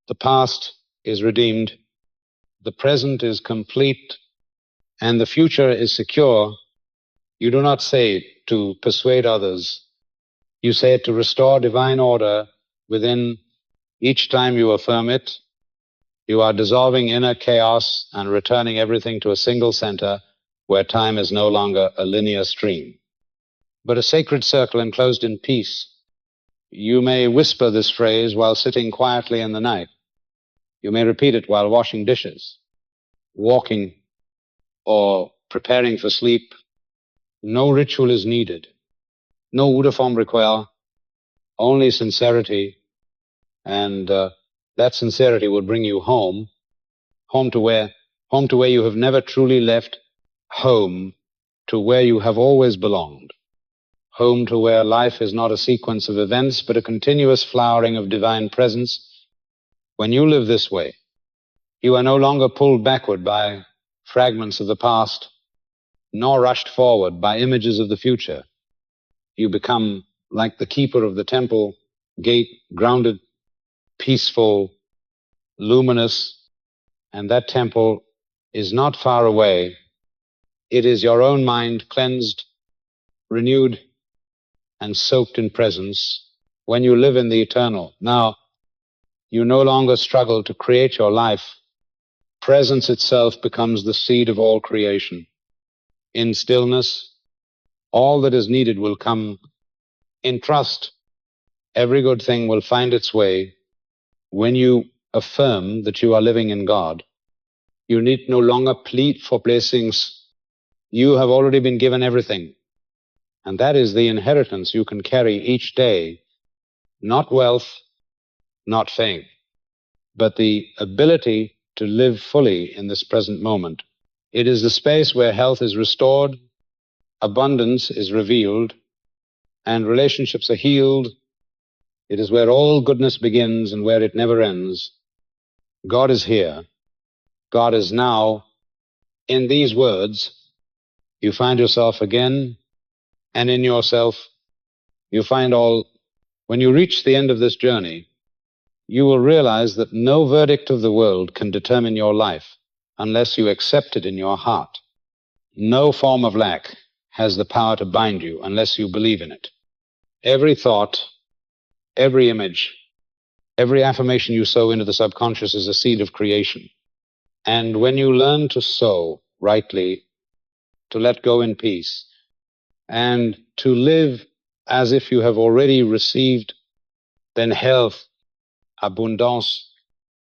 the past is redeemed, the present is complete, and the future is secure. You do not say it to persuade others. You say it to restore divine order within. Each time you affirm it, you are dissolving inner chaos and returning everything to a single center where time is no longer a linear stream, but a sacred circle enclosed in peace. You may whisper this phrase while sitting quietly in the night. You may repeat it while washing dishes, walking, or preparing for sleep. No ritual is needed. No uniform require, only sincerity, and that sincerity will bring you home, home to where you have never truly left, home to where you have always belonged, home to where life is not a sequence of events, but a continuous flowering of divine presence. When you live this way, you are no longer pulled backward by fragments of the past, nor rushed forward by images of the future. You become like the keeper of the temple gate, grounded, peaceful, luminous, and that temple is not far away. It is your own mind, cleansed, renewed, and soaked in presence. When you live in the eternal, now you no longer struggle to create your life. Presence itself becomes the seed of all creation. In stillness, all that is needed will come. In trust, every good thing will find its way. When you affirm that you are living in God, you need no longer plead for blessings. You have already been given everything. And that is the inheritance you can carry each day. Not wealth, not fame, but the ability to live fully in this present moment. It is the space where health is restored, abundance is revealed, and relationships are healed, It is where all goodness begins and where it never ends. God is here. God is now. In these words, you find yourself again, and in yourself, you find all. When you reach the end of this journey, you will realize that no verdict of the world can determine your life unless you accept it in your heart. No form of lack has the power to bind you unless you believe in it. Every thought, every image, every affirmation you sow into the subconscious is a seed of creation. And when you learn to sow rightly, to let go in peace, and to live as if you have already received, then health, abundance,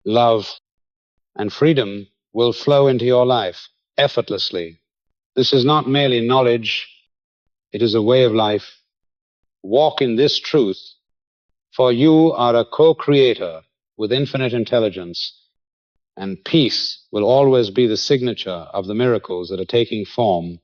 love, and freedom will flow into your life effortlessly. This is not merely knowledge, it is a way of life. Walk in this truth, for you are a co-creator with infinite intelligence, and peace will always be the signature of the miracles that are taking form